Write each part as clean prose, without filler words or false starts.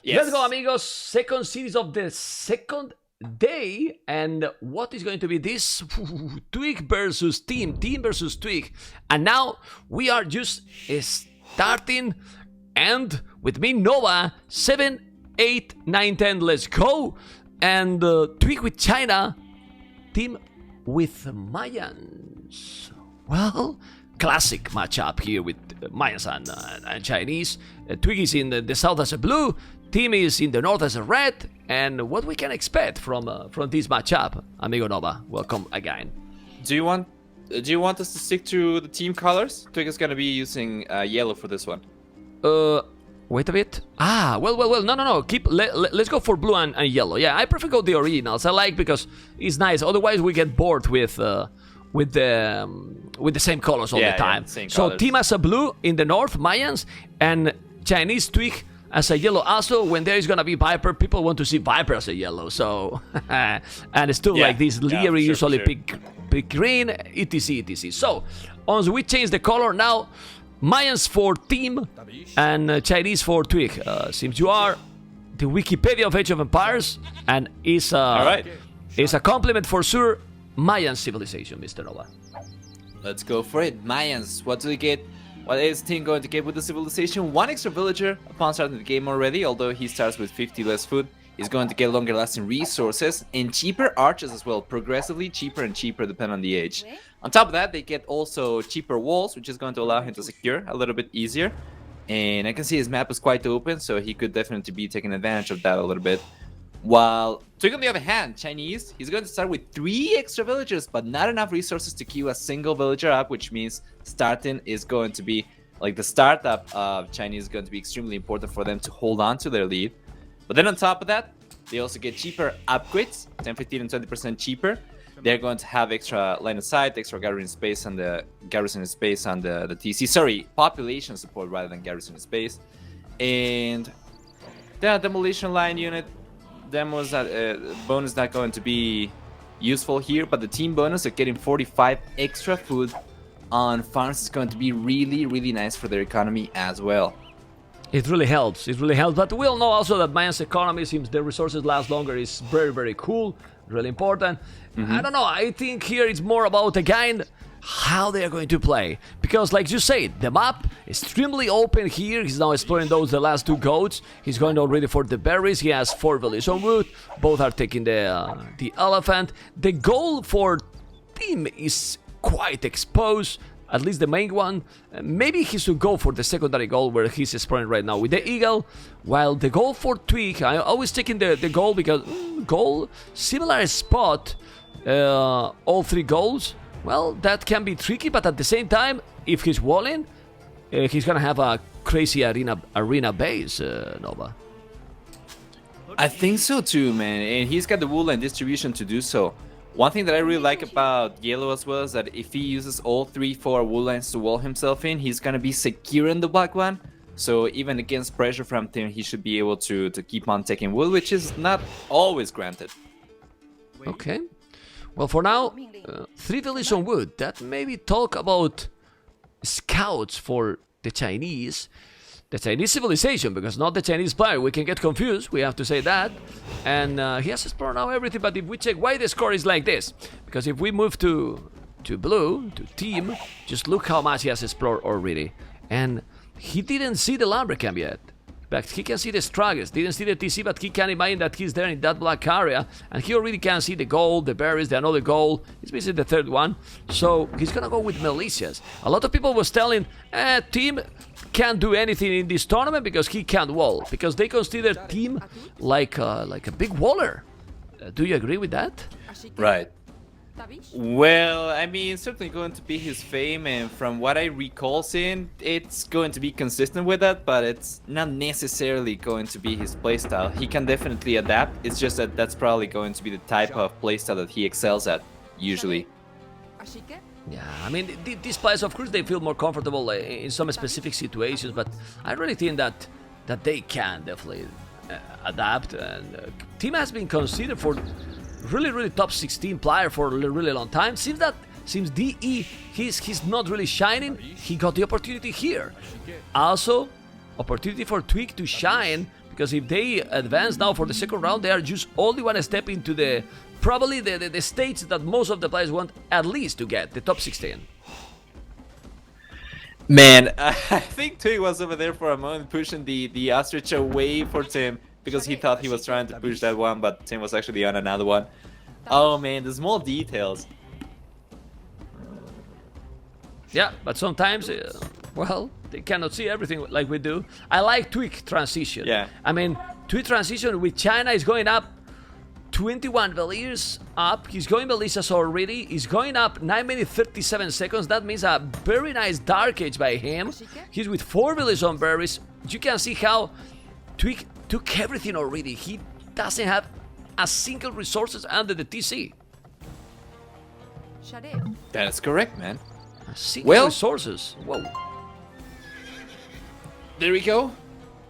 Yes. Let's go, amigos. Second series of the second day. And what is going to be this? Twig versus Tim. Tim versus Twig. And now we are just starting. And with me, Nova, 7, 8, 9, 10. Let's go. And Twig with China. Tim with Mayans. Well, classic matchup here with Mayans and Chinese. Twig is in the south as a blue. Tim is in the north as a red. And what we can expect from this matchup, amigo Nova. Welcome again. Do you want us to stick to the team colors? Twig is gonna be using yellow for this one. Wait a bit. Well. No. Let's go for blue and yellow. Yeah, I prefer go the originals. I like because it's nice. Otherwise, we get bored with the same colors all the time. Yeah, so colors. Team as a blue in the north, Mayans, and Chinese Twig as a yellow. Also, when there is gonna be Viper, people want to see Viper as a yellow. So and it's still like this. Leary usually pick green, etc. So once we change the color now. Mayans for Team and Chinese for Twig. Seems you are the Wikipedia of Age of Empires, and is a compliment for sure. Mayan civilization, Mr. Nova. Let's go for it. Mayans, what do we get? What is Team going to get with the civilization? One extra villager upon starting the game already, although he starts with 50 less food. He's going to get longer lasting resources and cheaper archers as well, progressively cheaper and cheaper depending on the age. On top of that, they get also cheaper walls, which is going to allow him to secure a little bit easier. And I can see his map is quite open, so he could definitely be taking advantage of that a little bit. While Twig, on the other hand, Chinese, he's going to start with 3 extra villagers, but not enough resources to queue a single villager up, which means starting is going to be, like the startup of Chinese is going to be extremely important for them to hold on to their lead. But then on top of that, they also get cheaper upgrades, 10, 15, and 20% cheaper. They're going to have extra line of sight, extra garrison space on the TC. Sorry, population support rather than garrison space. And the demolition line unit demos that bonus not going to be useful here, but the team bonus of getting 45 extra food on farms is going to be really, really nice for their economy as well. It really helps. But we all know also that Mayan's economy, since the resources last longer, is very, very cool, really important. I don't know. I think here it's more about again how they are going to play, because like you said, the map is extremely open here. He's now exploring the last 2 goats. He's going already for the berries. He has 4 villages on wood. Both are taking the elephant. The goal for Team is quite exposed. At least the main one. Maybe he should go for the secondary goal where he's exploring right now with the eagle. While the goal for Twig, I always taking the goal because goal, similar spot, all 3 goals. Well, that can be tricky, but at the same time, if he's walling, he's gonna have a crazy arena base, Nova. I think so too, man, and he's got the wool and distribution to do so. One thing that I really like about yellow as well is that if he uses all 3-4 wool lines to wall himself in, he's gonna be secure in the black one. So even against pressure from Tim, he should be able to keep on taking wool, which is not always granted. Okay. Well, for now, 3 villages on wood. That maybe talk about scouts for the Chinese. The Chinese civilization, because not the Chinese player. We can get confused, we have to say that. And he has explored now everything, but if we check why the score is like this, because if we move to blue, to Team, just look how much he has explored already. And he didn't see the lumber camp yet. But he can see the struggles, didn't see the TC, but he can imagine that he's there in that black area, and he already can see the gold, the berries, the another gold. He's missing the 3rd one, so he's gonna go with militias. A lot of people was telling, Team can't do anything in this tournament because he can't wall, because they consider Team like a big waller. Do you agree with that? Right. Well, I mean, it's certainly going to be his fame, and from what I recall seeing, it's going to be consistent with that, but it's not necessarily going to be his playstyle. He can definitely adapt, it's just that that's probably going to be the type of playstyle that he excels at, usually. Yeah, I mean, these players, of course, they feel more comfortable in some specific situations, but I really think that they can definitely adapt, and Team has been considered for really top 16 player for a really long time. Seems that since DE he's not really shining, he got the opportunity here. Also, opportunity for Twig to shine because if they advance now for the second round, they are just only one step into the probably the stage that most of the players want at least to get, the top 16. Man, I think Twigg was over there for a moment pushing the ostrich away for Tim because he thought he was trying to push that one, but Tim was actually on another one. Oh man, the small details. Yeah, but sometimes, well, they cannot see everything like we do. I like Twigg transition. Yeah. I mean, Twigg transition with China is going up 21 Valiers up. He's going Belizas already. He's going up 9 minutes 37 seconds. That means a very nice Dark Age by him. He's with 4 Valiers on berries. You can see how Twigg took everything already. He doesn't have a single resources under the TC. That is correct, man. Single resources. Whoa. There we go.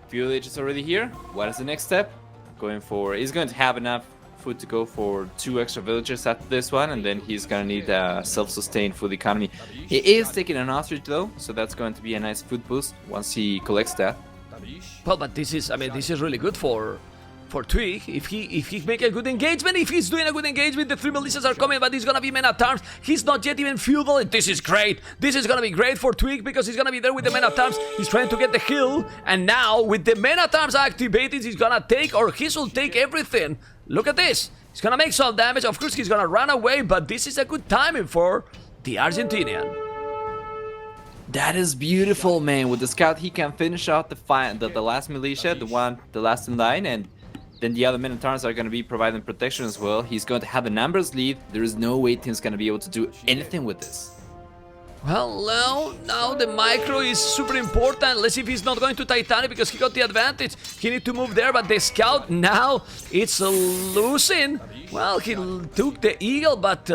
Fuel Age is already here. What is the next step? He's going to have enough food to go for 2 extra villagers after this one, and then he's gonna need a self-sustained food economy. He is taking an ostrich though, so that's going to be a nice food boost once he collects that. Well, but this is, I mean, this is really good for Twigg. If he make a good engagement, if he's doing a good engagement, the 3 militias are coming, but he's gonna be men at arms. He's not yet even feudal. This is great. This is gonna be great for Twigg because he's gonna be there with the men at arms. He's trying to get the hill, and now with the men at arms activated, he's gonna take, or he will take everything. Look at this. He's gonna make some damage. Of course, he's gonna run away, but this is a good timing for the Argentinian. That is beautiful, man. With the scout, he can finish out the last militia, the last in line, and then the other men at arms are going to be providing protection as well. He's going to have a numbers lead. There is no way Tim's going to be able to do anything with this. Well, now the micro is super important. Let's see if he's not going to Titanic because he got the advantage. He need to move there, but the scout now it's losing. Well, he took the eagle, but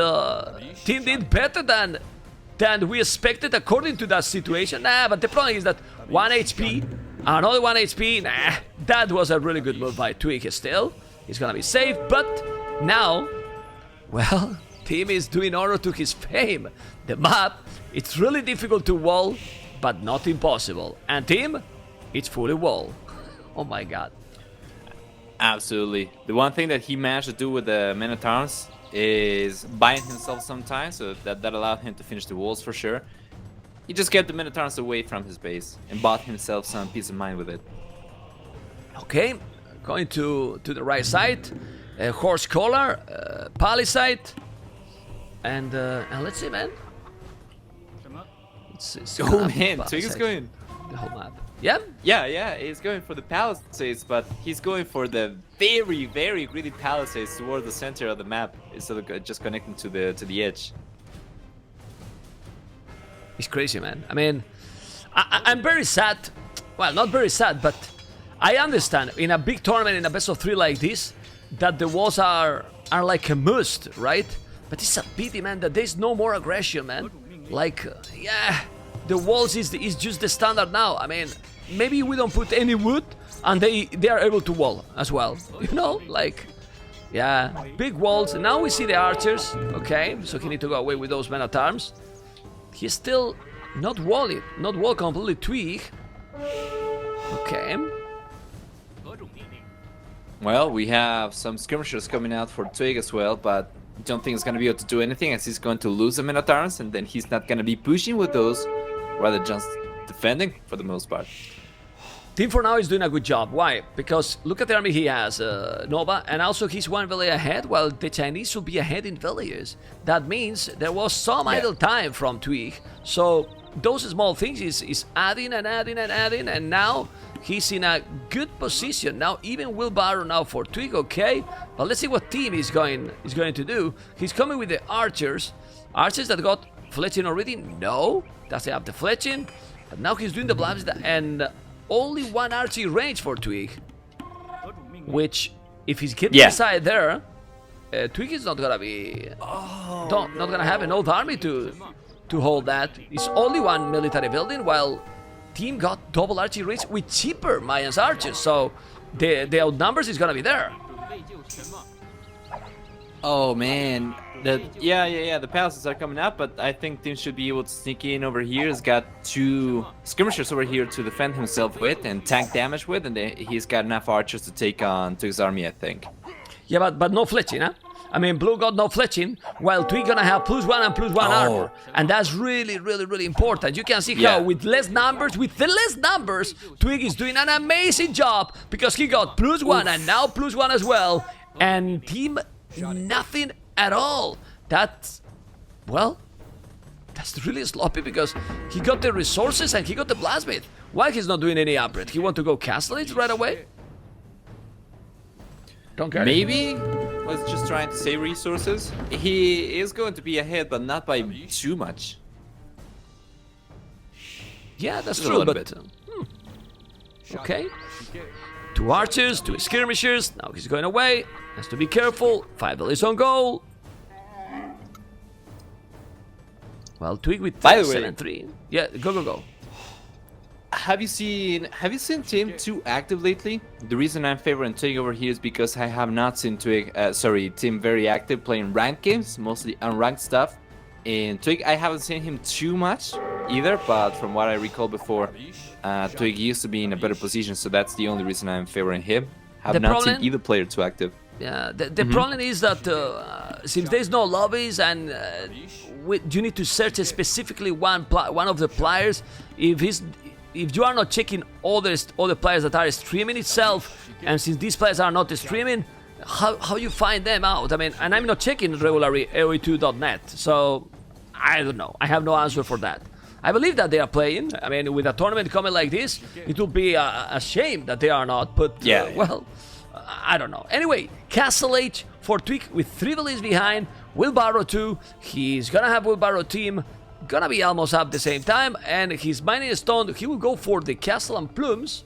Tim did better than we expected according to that situation. Nah, but the problem is that 1 HP, another 1 HP. Nah, that was a really good move by Twigg still. He's gonna be safe, but now, well, Tim is doing honor to his fame. The map, it's really difficult to wall, but not impossible. And Tim, it's fully wall. Oh my god. Absolutely. The one thing that he managed to do with the men at arms is bind himself sometimes, so that allowed him to finish the walls for sure. He just kept the men at arms away from his base and bought himself some peace of mind with it. Okay, going to the right side, horse collar, palisade, and let's see, man. Oh man, Twigg is going the whole map. Yeah? Yeah, he's going for the palisades, but he's going for the very, very greedy palisades toward the center of the map instead of just connecting to the edge. It's crazy, man. I mean, I'm very sad. Well, not very sad, but I understand in a big tournament, in a best of 3 like this, that the walls are like a must, right? But it's a pity, man, that there's no more aggression, man. Like, yeah, the walls is just the standard now. I mean, maybe we don't put any wood, and they are able to wall as well. You know, like, yeah, big walls. And now we see the archers. Okay, so he need to go away with those men at arms. He's still not wall completely. Twigg. Okay. Well, we have some skirmishers coming out for Twigg as well, but I don't think he's going to be able to do anything as he's going to lose the men at arms, and then he's not going to be pushing with those, rather just defending for the most part. Tim for now is doing a good job. Why? Because look at the army he has, Nova, and also he's 1 village ahead, while the Chinese should be ahead in villages. That means there was some idle time from Twigg, so those small things is adding and adding and adding, and now he's in a good position. Now even wheelbarrow now for Twigg, okay? But let's see what Tim is going to do. He's coming with the archers. Archers that got fletching already? No, doesn't have the fletching. But now he's doing the blabs and only 1 archery range for Twigg. Which, if he's getting inside there, Twigg is not gonna be not gonna have an old army to hold that. It's only 1 military building, while Team got double archery range with cheaper Mayans archers, so the outnumbers is gonna be there. Oh man, yeah. The palaces are coming up, but I think Tim should be able to sneak in over here. He's got 2 skirmishers over here to defend himself with and tank damage with, and he's got enough archers to take on Twigg's army, I think. Yeah, but no fletching, huh? I mean, Blue got no fletching, while Twig gonna have +1 and +1 armor. And that's really important. You can see how with the less numbers, Twig is doing an amazing job because he got +1 and now +1 as well. And Team, nothing at all. That's really sloppy because he got the resources and he got the blacksmith. Why he's not doing any upgrade? He want to go castle it right away? Don't care. Maybe was just trying to save resources. He is going to be ahead, but not by too much. Yeah, that's Just a true, little but... bit. Okay. 2 archers, 2 skirmishers. Now he's going away. Has to be careful. 5 is on goal. Well, Twig with By the way- 7-3. Yeah, go. Have you seen Tim too active lately? The reason I'm favoring Twig over here is because I have not seen Tim very active playing ranked games, mostly unranked stuff. In Twig, I haven't seen him too much either, but from what I recall before, Twig used to be in a better position, so that's the only reason I'm favoring him. Have not seen either player too active. Yeah, the problem is that since there's no lobbies and you need to search specifically one of the players, if you are not checking all the players that are streaming itself, and since these players are not streaming, how you find them out? I mean, and I'm not checking regularly AOE2.net, so I don't know. I have no answer for that. I believe that they are playing. I mean, with a tournament coming like this, it would be a shame that they are not, but well, I don't know. Anyway, Castle H for Twig with 3 villages behind, Wheelbarrow 2, he's gonna have Wheelbarrow team, gonna be almost up the same time, and he's mining stone. He will go for the castle and plumes,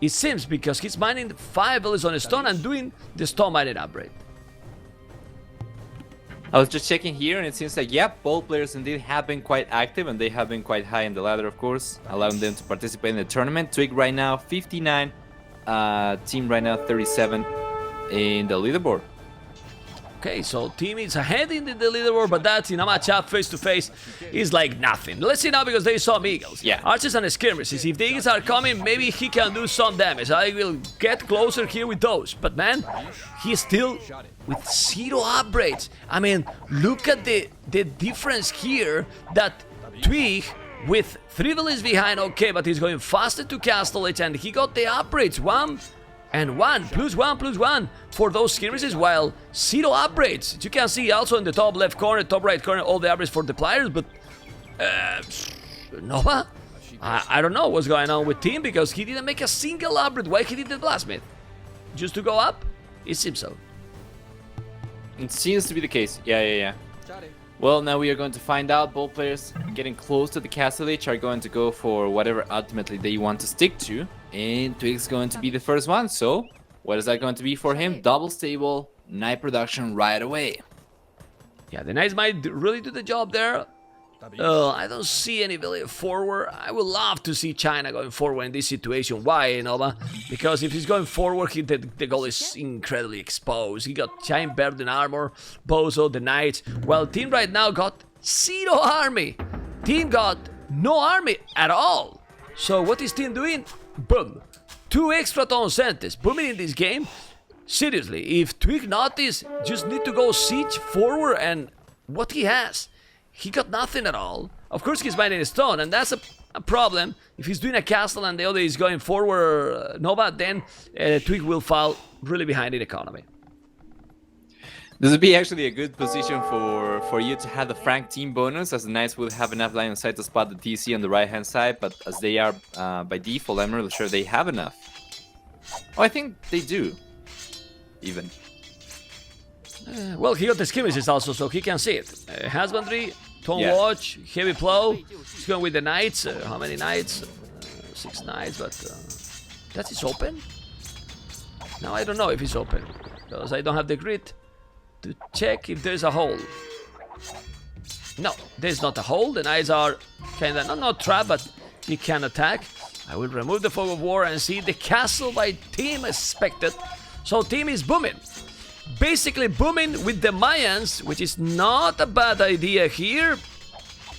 it seems, because he's mining 5 villages on stone and doing the stone mining upgrade. I was just checking here, and it seems like, both players indeed have been quite active, and they have been quite high in the ladder, of course, allowing them to participate in the tournament. Twig right now 59, Team right now 37 in the leaderboard. Okay, so Team is ahead in the leaderboard, but that's in a matchup face to face is like nothing. Let's see now, because they saw Eagles. Yeah. Archers and skirmishes. If the Eagles are coming, maybe he can do some damage. I will get closer here with those. But man, he's still with 0 upgrades. I mean, look at the difference here that Twig with 3 villages behind, okay, but he's going faster to Castle Edge, and he got the upgrades. 1 and 1, +1 for those skirmishes, while 0 upgrades. You can see also in the top left corner, top right corner, all the upgrades for the players, but Nova? I don't know what's going on with Tim, because he didn't make a single upgrade. Why he did the blacksmith? Just to go up? It seems so. It seems to be the case. Yeah. Well, now we are going to find out. Both players getting close to the castle edge are going to go for whatever ultimately they want to stick to. And Twig's going to be the first one. So, what is that going to be for him? Double stable, night production right away. Yeah, the Knights might really do the job there. I don't see any village forward. I would love to see China going forward in this situation. Why, Nova? Because if he's going forward, the goal is incredibly exposed. He got giant burden armor, Bozo, the Knights. Well, Team right now got 0 army. Team got no army at all. So what is Team doing? Boom. 2 extra town centers. Booming in this game. Seriously, if Twig notice, just need to go siege forward, and what he has, he got nothing at all. Of course he's mining stone, and that's a problem. If he's doing a castle and the other is going forward, Nova, then Twig will fall really behind in economy. This would be actually a good position for you to have the Frank team bonus, as the Knights will have enough line of sight to spot the TC on the right hand side, but as they are by default, I'm not really sure they have enough. Oh, I think they do, even. Well, he got the skirmishes also, so he can see it. Husbandry, Tone Watch, Heavy Plow. He's going with the Knights. How many Knights? 6 Knights, but that is open? Now I don't know if it's open, because I don't have the grid to check if there's a hole. No, there's not a hole. The Knights are kind of not trapped, but he can attack. I will remove the Fog of War and see the castle by Team expected. So Team is booming. basically booming with the Mayans, which is not a bad idea here,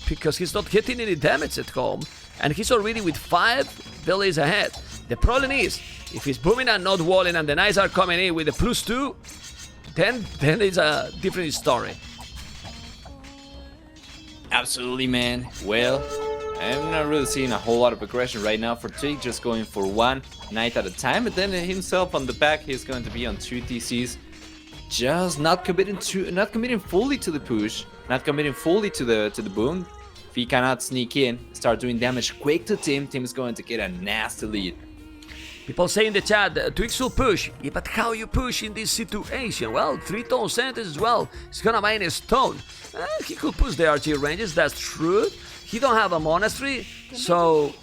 because he's not getting any damage at home, and he's already with 5 villas ahead. The problem is, if he's booming and not walling, and the Knights are coming in with a +2, then it's a different story. Absolutely, man. Well, I'm not really seeing a whole lot of aggression right now for Twigg, just going for 1 knight at a time, but then himself on the back, he's going to be on 2 TCs, just not committing fully to the push, not committing fully to the boom. If he cannot sneak in, start doing damage quick to Tim, Tim is going to get a nasty lead. People say in the chat, Twigg should push. Yeah, but how you push in this situation? Well, 3 tone centers as well. He's gonna mine a stone. He could push the archery ranges, that's true. He don't have a monastery, so...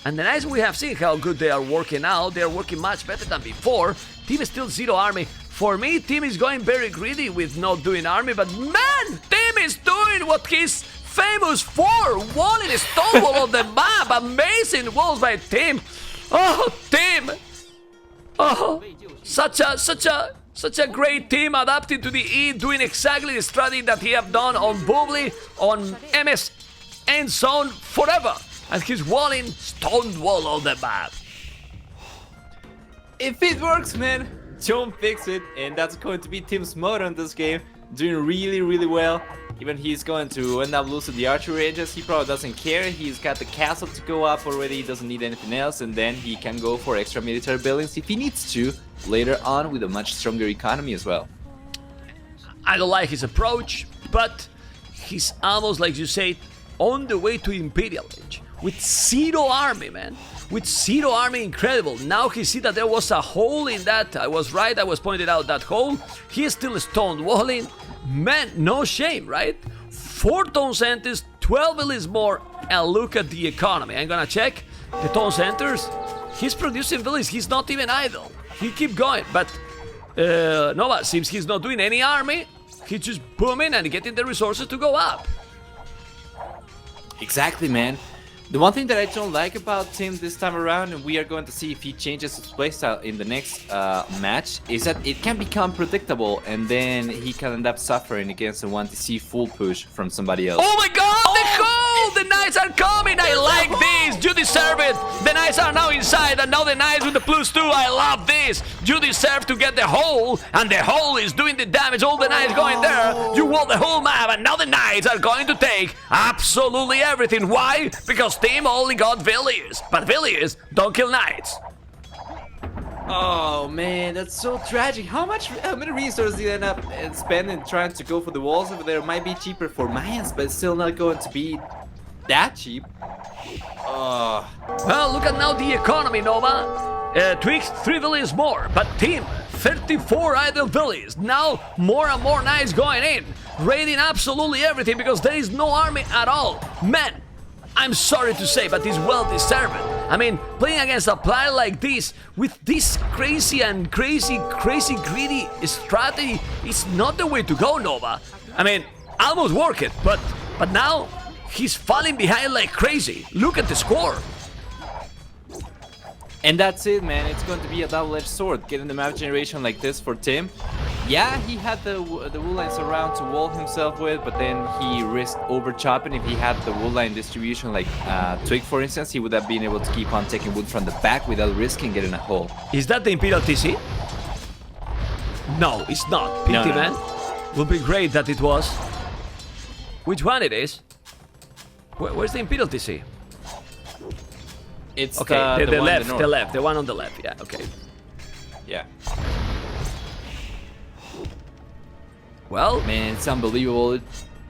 And the Knights, we have seen how good they are working out. They are working much better than before. Tim is still 0 army. For me, Tim is going very greedy with not doing army, but man, Tim is doing what he's famous for. Walling a stone wall on the map. Amazing walls by Tim. Oh, Tim! Oh, such a great team adapting to the E, doing exactly the strategy that he have done on Voobly, on MS End Zone forever, and he's walling stone wall on the map. If it works, man, don't fix it, and that's going to be Tim's motto in this game. Doing really well. Even he's going to end up losing the archery ranges. He probably doesn't care. He's got the castle to go up already. He doesn't need anything else. And then he can go for extra military buildings if he needs to later on with a much stronger economy as well. I don't like his approach, but he's almost, like you said, on the way to Imperial Age. With 0 army, man. With 0 army, incredible. Now he see that there was a hole in that. I was right, I was pointed out that hole. He is still stone walling. Man, no shame, right? 4 tone centers, 12 villas more, and look at the economy. I'm gonna check the tone centers. He's producing villas, he's not even idle. He keep going, but Nova seems he's not doing any army. He's just booming and getting the resources to go up. Exactly, man. The one thing that I don't like about Tim this time around, and we are going to see if he changes his playstyle in the next match, is that it can become predictable, and then he can end up suffering against a 1TC full push from somebody else. Oh my god, the hole! The Knights are coming! I like this! You deserve it! The Knights are now inside, and now the Knights with the +2. I love this! You deserve to get the hole, and the hole is doing the damage. All the Knights going there. You won the whole map, and now the Knights are going to take absolutely everything. Why? Because Tim only got villiers, but villiers don't kill Knights. Oh man, that's so tragic. How many resources did you end up spending trying to go for the walls over there? Might be cheaper for Mayans, but it's still not going to be that cheap. Oh. Well, look at now the economy, Nova. Twigg 3 villas more, but Tim 34 idle villas. Now more and more Knights going in, raiding absolutely everything because there is no army at all. Man, I'm sorry to say, but it's well deserved. I mean, playing against a player like this, with this crazy greedy strategy, is not the way to go, Nova. I mean, almost work it, but now he's falling behind like crazy. Look at the score. And that's it, man. It's going to be a double-edged sword, getting the map generation like this for Tim. Yeah, he had the wool lines around to wall himself with, but then he risked over-chopping. If he had the wool line distribution like Twigg, for instance, he would have been able to keep on taking wood from the back without risking getting a hole. Is that the Imperial TC? No, it's not. Pity, No. man. Would be great that it was. Which one it is? Where's the Imperial TC? It's okay, the one left, in the left, the one on the left. Yeah, okay. Yeah. Well, Man, it's unbelievable.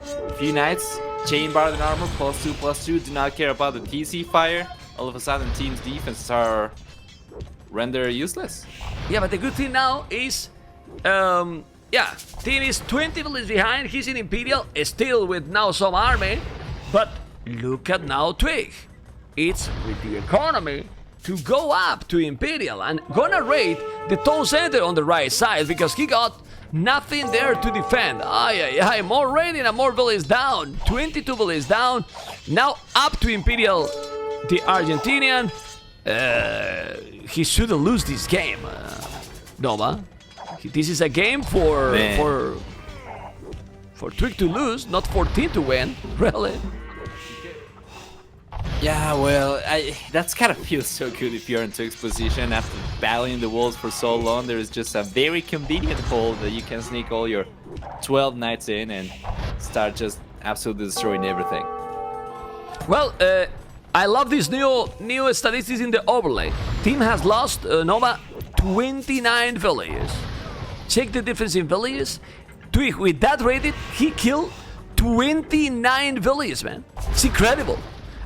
A few Knights, chain bar and armor, +2/+2, do not care about the TC fire. All of a sudden, Team's defenses are rendered useless. yeah, but the good thing now is, yeah, Team is 20 villages behind. He's in Imperial, still with now some army. But look at now Twigg. It's with the economy to go up to Imperial and gonna raid the town center on the right side because he got nothing there to defend. Ay, more raiding and more villages down. 22 villages down. Now up to Imperial, the Argentinian. He shouldn't lose this game, Nova. This is a game for Twigg to lose, not for Tim to win. Really? Yeah, well, that's kind of feels so good if you're in Twigg's position after battling the walls for so long. There is just a very convenient hole that you can sneak all your 12 knights in and start just absolutely destroying everything. Well, I love these new statistics in the overlay. Tim has lost, Nova, 29 villages. Check the difference in villages. Twigg, with that rated, he killed 29 villages, man. It's incredible.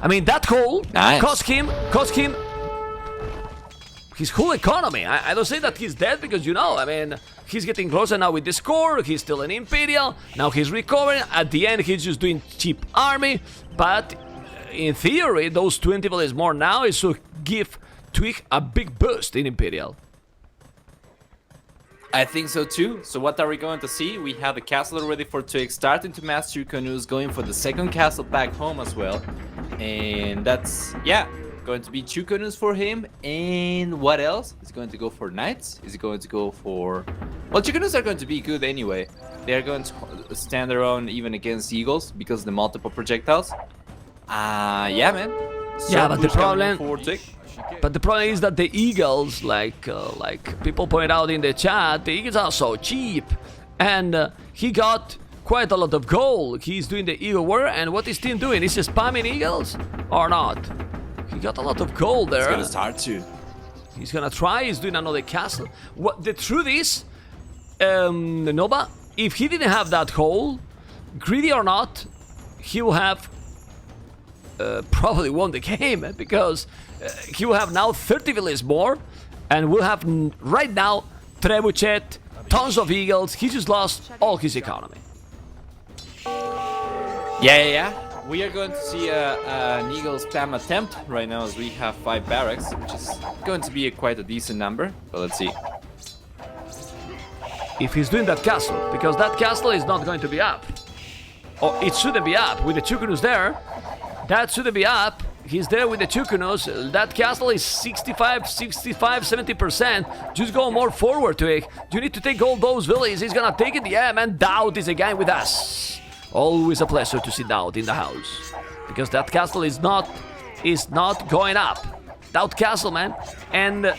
I mean, that hole cost him his whole economy. I don't say that he's dead because, you know, I mean, he's getting closer now with the score. He's still an Imperial. Now he's recovering. At the end, he's just doing cheap army. But in theory, those 20 villages more now is to give Twigg a big boost in Imperial. I think so too. So what are we going to see? We have the castle already for Twigg, starting to mass 2 canoes, going for the second castle back home as well. And that's, yeah, going to be 2 canoes for him. And what else? Is he going to go for knights? Is he going to go for... Well, 2 canoes are going to be good anyway. They're going to stand their own even against eagles because of the multiple projectiles. Yeah, man. So yeah, but the problem... But the problem is that the eagles, like people point out in the chat, the eagles are so cheap. And he got quite a lot of gold. He's doing the eagle warrior, and what is Tim doing? Is he spamming eagles or not? He got a lot of gold there. He's gonna start to. He's gonna try. He's doing another castle. What the truth is, Nova, if he didn't have that hole, greedy or not, he will have probably won the game because he will have now 30 villages more, and will have right now trebuchet, tons of eagles. He just lost all his economy. Yeah. We are going to see an eagle spam attempt right now as we have 5 barracks, which is going to be quite a decent number. But let's see. If he's doing that castle, because that castle is not going to be up. Or it shouldn't be up with the 2 canoes there. That shouldn't be up. He's there with the 2 canoes. That castle is 65, 70%. Just go more forward to it. You need to take all those villages. He's gonna take it. Yeah, man. Doubt is again with us. Always a pleasure to see Doubt in the house. Because that castle is not going up. Doubt castle, man. And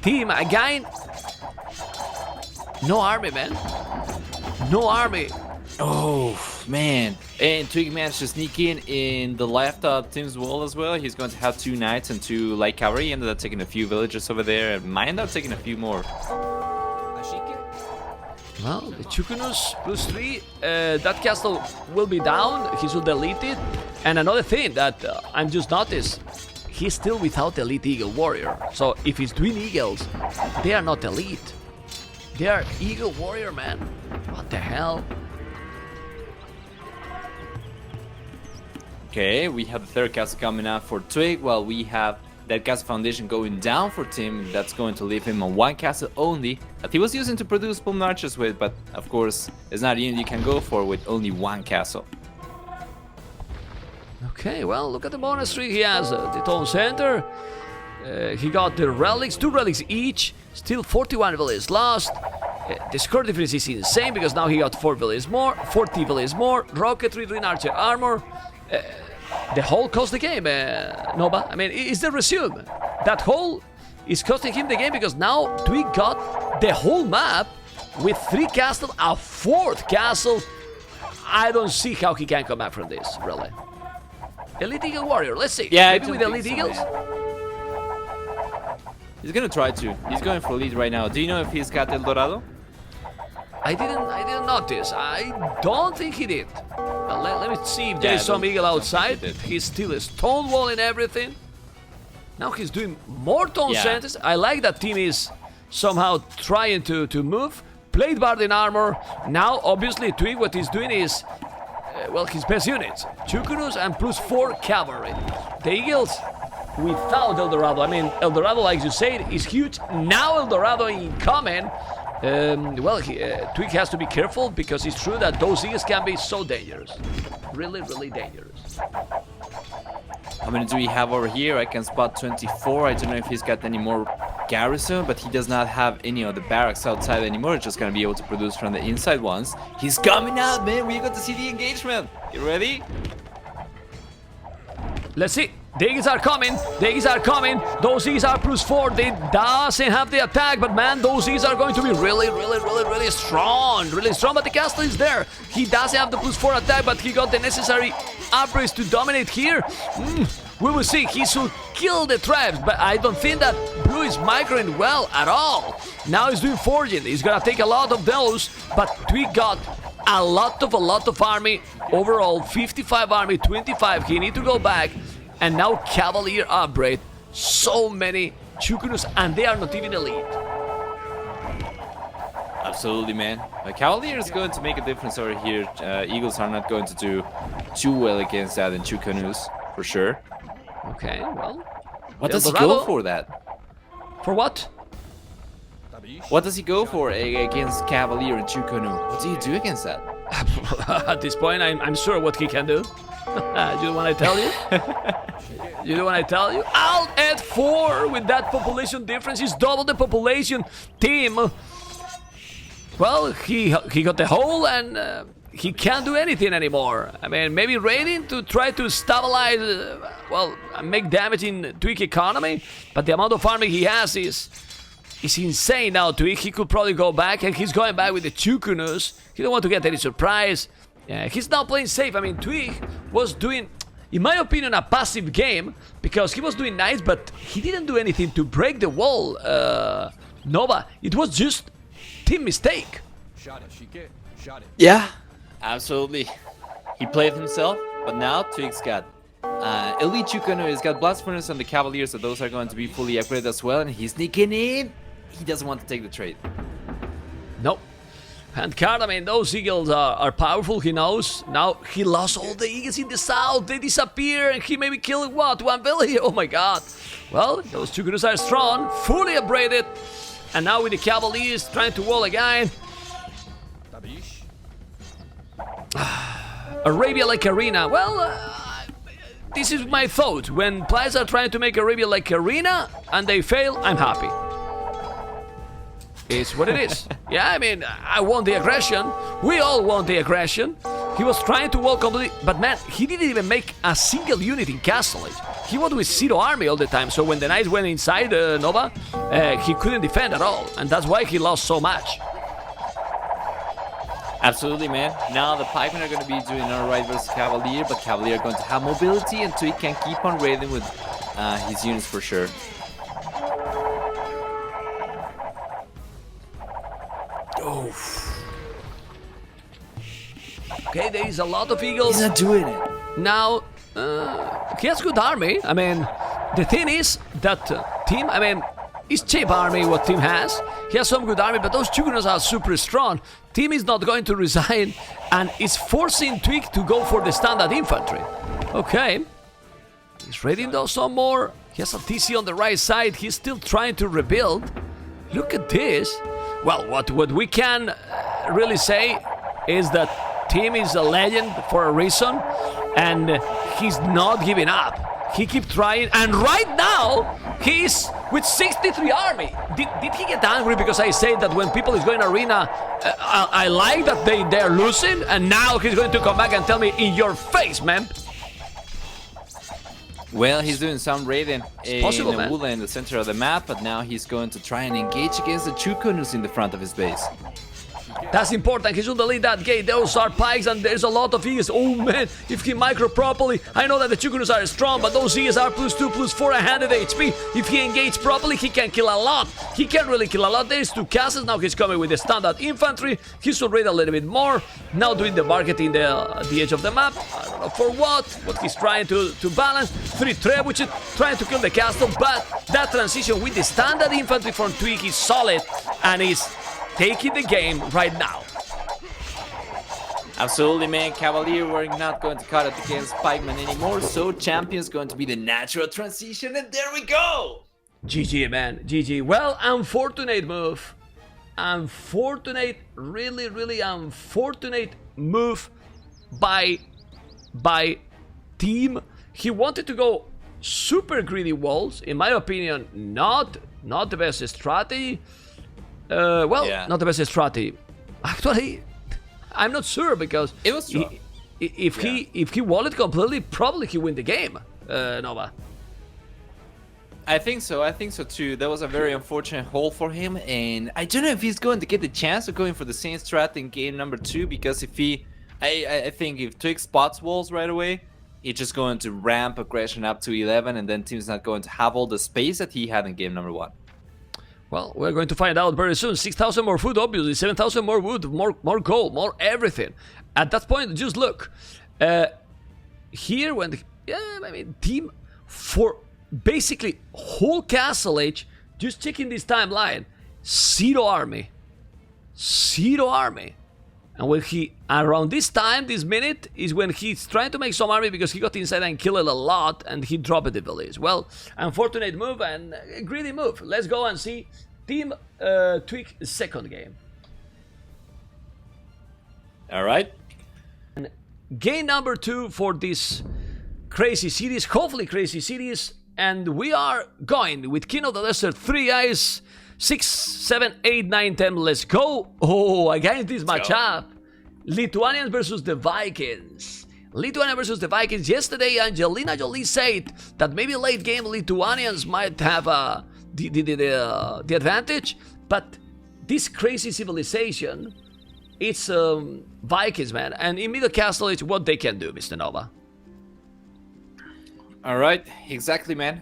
Tim, again. No army, man. No army. Oh, man. And Twigg managed to sneak in the left of Tim's wall as well. He's going to have 2 knights and 2 light cavalry. He ended up taking a few villagers over there and might end up taking a few more. Well, the Chukunus plus 3, that castle will be down. He should delete it. And another thing that I'm just noticed, he's still without elite eagle warrior. So if he's doing eagles, they are not elite. They are eagle warrior, man. What the hell? Okay, we have the 3rd castle coming out for Twigg, while we have that castle foundation going down for Tim. That's going to leave him on 1 castle only that he was using to produce boom archers with, but of course it's not a unit you can go for with only 1 castle. Okay, well, look at the monastery. He has the town center. He got the relics, 2 relics each. Still 41 villages lost. The score difference is insane because now he got 4 villages more, 40 villages more, rocketry, doing archer armor. The hole cost the game, Nova. I mean, is the resume. That hole is costing him the game because now Twigg got the whole map with 3 castles, a 4th castle. I don't see how he can come back from this, really. Elite Eagle Warrior, let's see. Yeah, maybe with Elite Eagles? He's gonna try to. He's going for elite right now. Do you know if he's got El Dorado? I didn't notice. I don't think he did. Let me see if there's some eagle outside. He's still a stone wall and everything. Now he's doing more tone centers. I like that Tim is somehow trying to move. Plate Bard in armor. Now, obviously, Twigg, what he's doing is, well, his best units. Chukunus and plus 4 cavalry. The eagles without El Dorado. I mean, El Dorado, like you said, is huge. Now El Dorado incoming. Well, Twigg has to be careful because it's true that those eagles can be so dangerous. Really, really dangerous. How many do we have over here? I can spot 24. I don't know if he's got any more garrison, but he does not have any of the barracks outside anymore. Just gonna be able to produce from the inside ones. He's coming out, man. We're going to see the engagement. You ready? Let's see. The Eagles are coming. The Eagles are coming. Those Eagles are +4. They doesn't have the attack, but man, those Eagles are going to be really strong. Really strong, but the castle is there. He doesn't have the +4 attack, but he got the necessary upgrades to dominate here. We will see. He should kill the traps, but I don't think that Blue is microing well at all. Now he's doing forging. He's gonna take a lot of those, but Twigg got a lot of army. Overall, 55 army, 25. He need to go back. And now Cavalier upgrade. So many Chukunus, and they are not even elite. Absolutely, man. Cavalier is going to make a difference over here. Eagles are not going to do too well against that in Chukunus, for sure. Okay, well. What does he go for that? For what? What does he go for against Cavalier and Chukunu? What do you do against that? At this point, I'm sure what he can do. You want I tell you? You want I tell you? Alt at 4 with that population difference. He's double the population. Team. Well, he got the hole and he can't do anything anymore. I mean, maybe raiding to try to stabilize, well, make damage in Twigg economy. But the amount of army he has is insane now. Twigg, he could probably go back, and he's going back with the Chukunus. He don't want to get any surprise. Yeah, he's not playing safe. I mean, Twigg was doing, in my opinion, a passive game because he was doing nice, but he didn't do anything to break the wall. Nova, it was just team mistake. Yeah, absolutely. He played himself, but now Twigg's got Elite Chukunu. He's got Blast Furnace on the Cavaliers, so those are going to be fully upgraded as well. And he's sneaking in. He doesn't want to take the trade. Nope. And Card, I mean, those Eagles are powerful, he knows. Now, he lost all the Eagles in the south. They disappear, and he may be killing, what, one village? Oh my god. Well, those Chukunus are strong, fully upgraded. And now with the Cavaliers trying to wall again. Arabia-like arena. Well, this is my thought. When players are trying to make Arabia-like arena, and they fail, I'm happy. It's what it is. Yeah, I mean, I want the aggression. We all want the aggression. He was trying to walk completely, but man, he didn't even make a single unit in Castle Age. He was with zero army all the time, so when the Knights went inside Nova, he couldn't defend at all, and that's why he lost so much. Absolutely, man. Now the Pikemen are going to be doing alright versus Cavalier, but Cavalier are going to have mobility, and Twigg can keep on raiding with his units for sure. Okay, there is a lot of Eagles. He's not doing it. Now, he has good army. I mean, the thing is that Tim, I mean, it's cheap army what Tim has. He has some good army, but those Chukunus are super strong. Tim is not going to resign and is forcing Twigg to go for the standard infantry. Okay. He's raiding those some more. He has a TC on the right side. He's still trying to rebuild. Look at this. Well, what we can really say is that Tim is a legend for a reason, and he's not giving up. He keeps trying, and right now he's with 63 army. Did he get angry because I say that when people is going arena, I like that they're losing, and now he's going to come back and tell me in your face, man. Well, he's doing some raiding in man. in the center of the map, but now he's going to try and engage against the Chukunus in the front of his base. That's important. He should delete that gate. Those are pikes and there's a lot of Eagles. Oh man, if he micro properly, I know that the Chukunus are strong, but those Eagles are +2, +4, 100 HP. If he engages properly, he can kill a lot. He can really kill a lot. There's 2 castles. Now he's coming with the standard infantry. He should raid a little bit more. Now doing the market in the edge of the map. I don't know for what he's trying to balance. 3 trebuchets, trying to kill the castle, but that transition with the standard infantry from Twigg is solid and is taking the game right now. Absolutely, man. Cavalier, we're not going to cut it against Pikemen anymore, so Champion's going to be the natural transition, and there we go! GG, man. GG. Well, unfortunate move. Unfortunate, really unfortunate move by Team. He wanted to go super greedy walls. In my opinion, not the best strategy. Not the best strategy. Actually, I'm not sure because it was strong. If he walled it completely, probably he win the game, Nova. I think so too. That was a very unfortunate hole for him, and I don't know if he's going to get the chance of going for the same strat in game number 2, because if I think if Twigg spots walls right away, he's just going to ramp aggression up to 11, and then Tim's not going to have all the space that he had in game number 1. Well, we're going to find out very soon. 6,000 more food, obviously. 7,000 more wood, more gold, more everything. At that point, just look. Here, when Team for basically whole castle age, just checking this timeline, zero army. And when around this time, this minute, is when he's trying to make some army because he got inside and killed a lot and he dropped the village. Well, unfortunate move and a greedy move. Let's go and see Team Twigg second game. All right. And game number 2 for this crazy series, hopefully crazy series. And we are going with King of the Desert 3 guys. 6, 7, 8, 9, 10, let's go! Oh, against this matchup, Lithuanians versus the Vikings. Lithuania versus the Vikings. Yesterday, Angelina Jolie said that maybe late game Lithuanians might have the advantage, but this crazy civilization, it's Vikings, man. And in Middle Castle, it's what they can do, Mr. Nova. All right, exactly, man.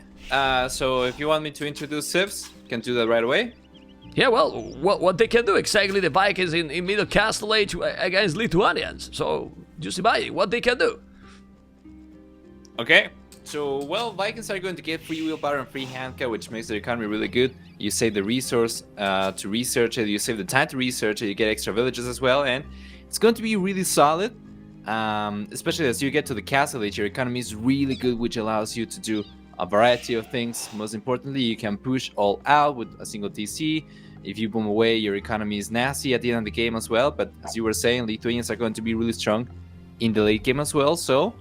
So if you want me to introduce civs, can do that right away. Yeah, well, what they can do exactly, the Vikings in Middle Castle Age against Lithuanians. So, just imagine what they can do. Okay, so, well, Vikings are going to get free wheelbarrow and free handcar, which makes their economy really good. You save the resource to research it, you save the time to research it, you get extra villages as well, and it's going to be really solid. Especially as you get to the castle age, your economy is really good, which allows you to do a variety of things. Most importantly, you can push all out with a single TC. If you boom away, your economy is nasty at the end of the game as well. But as you were saying, Lithuanians are going to be really strong in the late game as well. So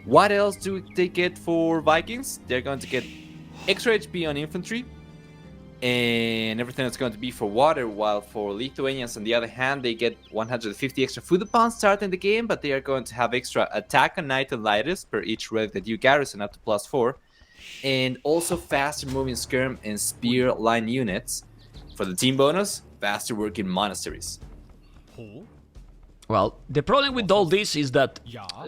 what else do they get for Vikings? They're going to get extra HP on infantry and everything that's going to be for water, while for Lithuanians, on the other hand, they get 150 extra food upon starting the game, but they are going to have extra attack on Knight and Lightest per each relic that you garrison up to +4. And also faster moving skirm and spear line units. For the team bonus, faster working monasteries. Well, the problem with all this is that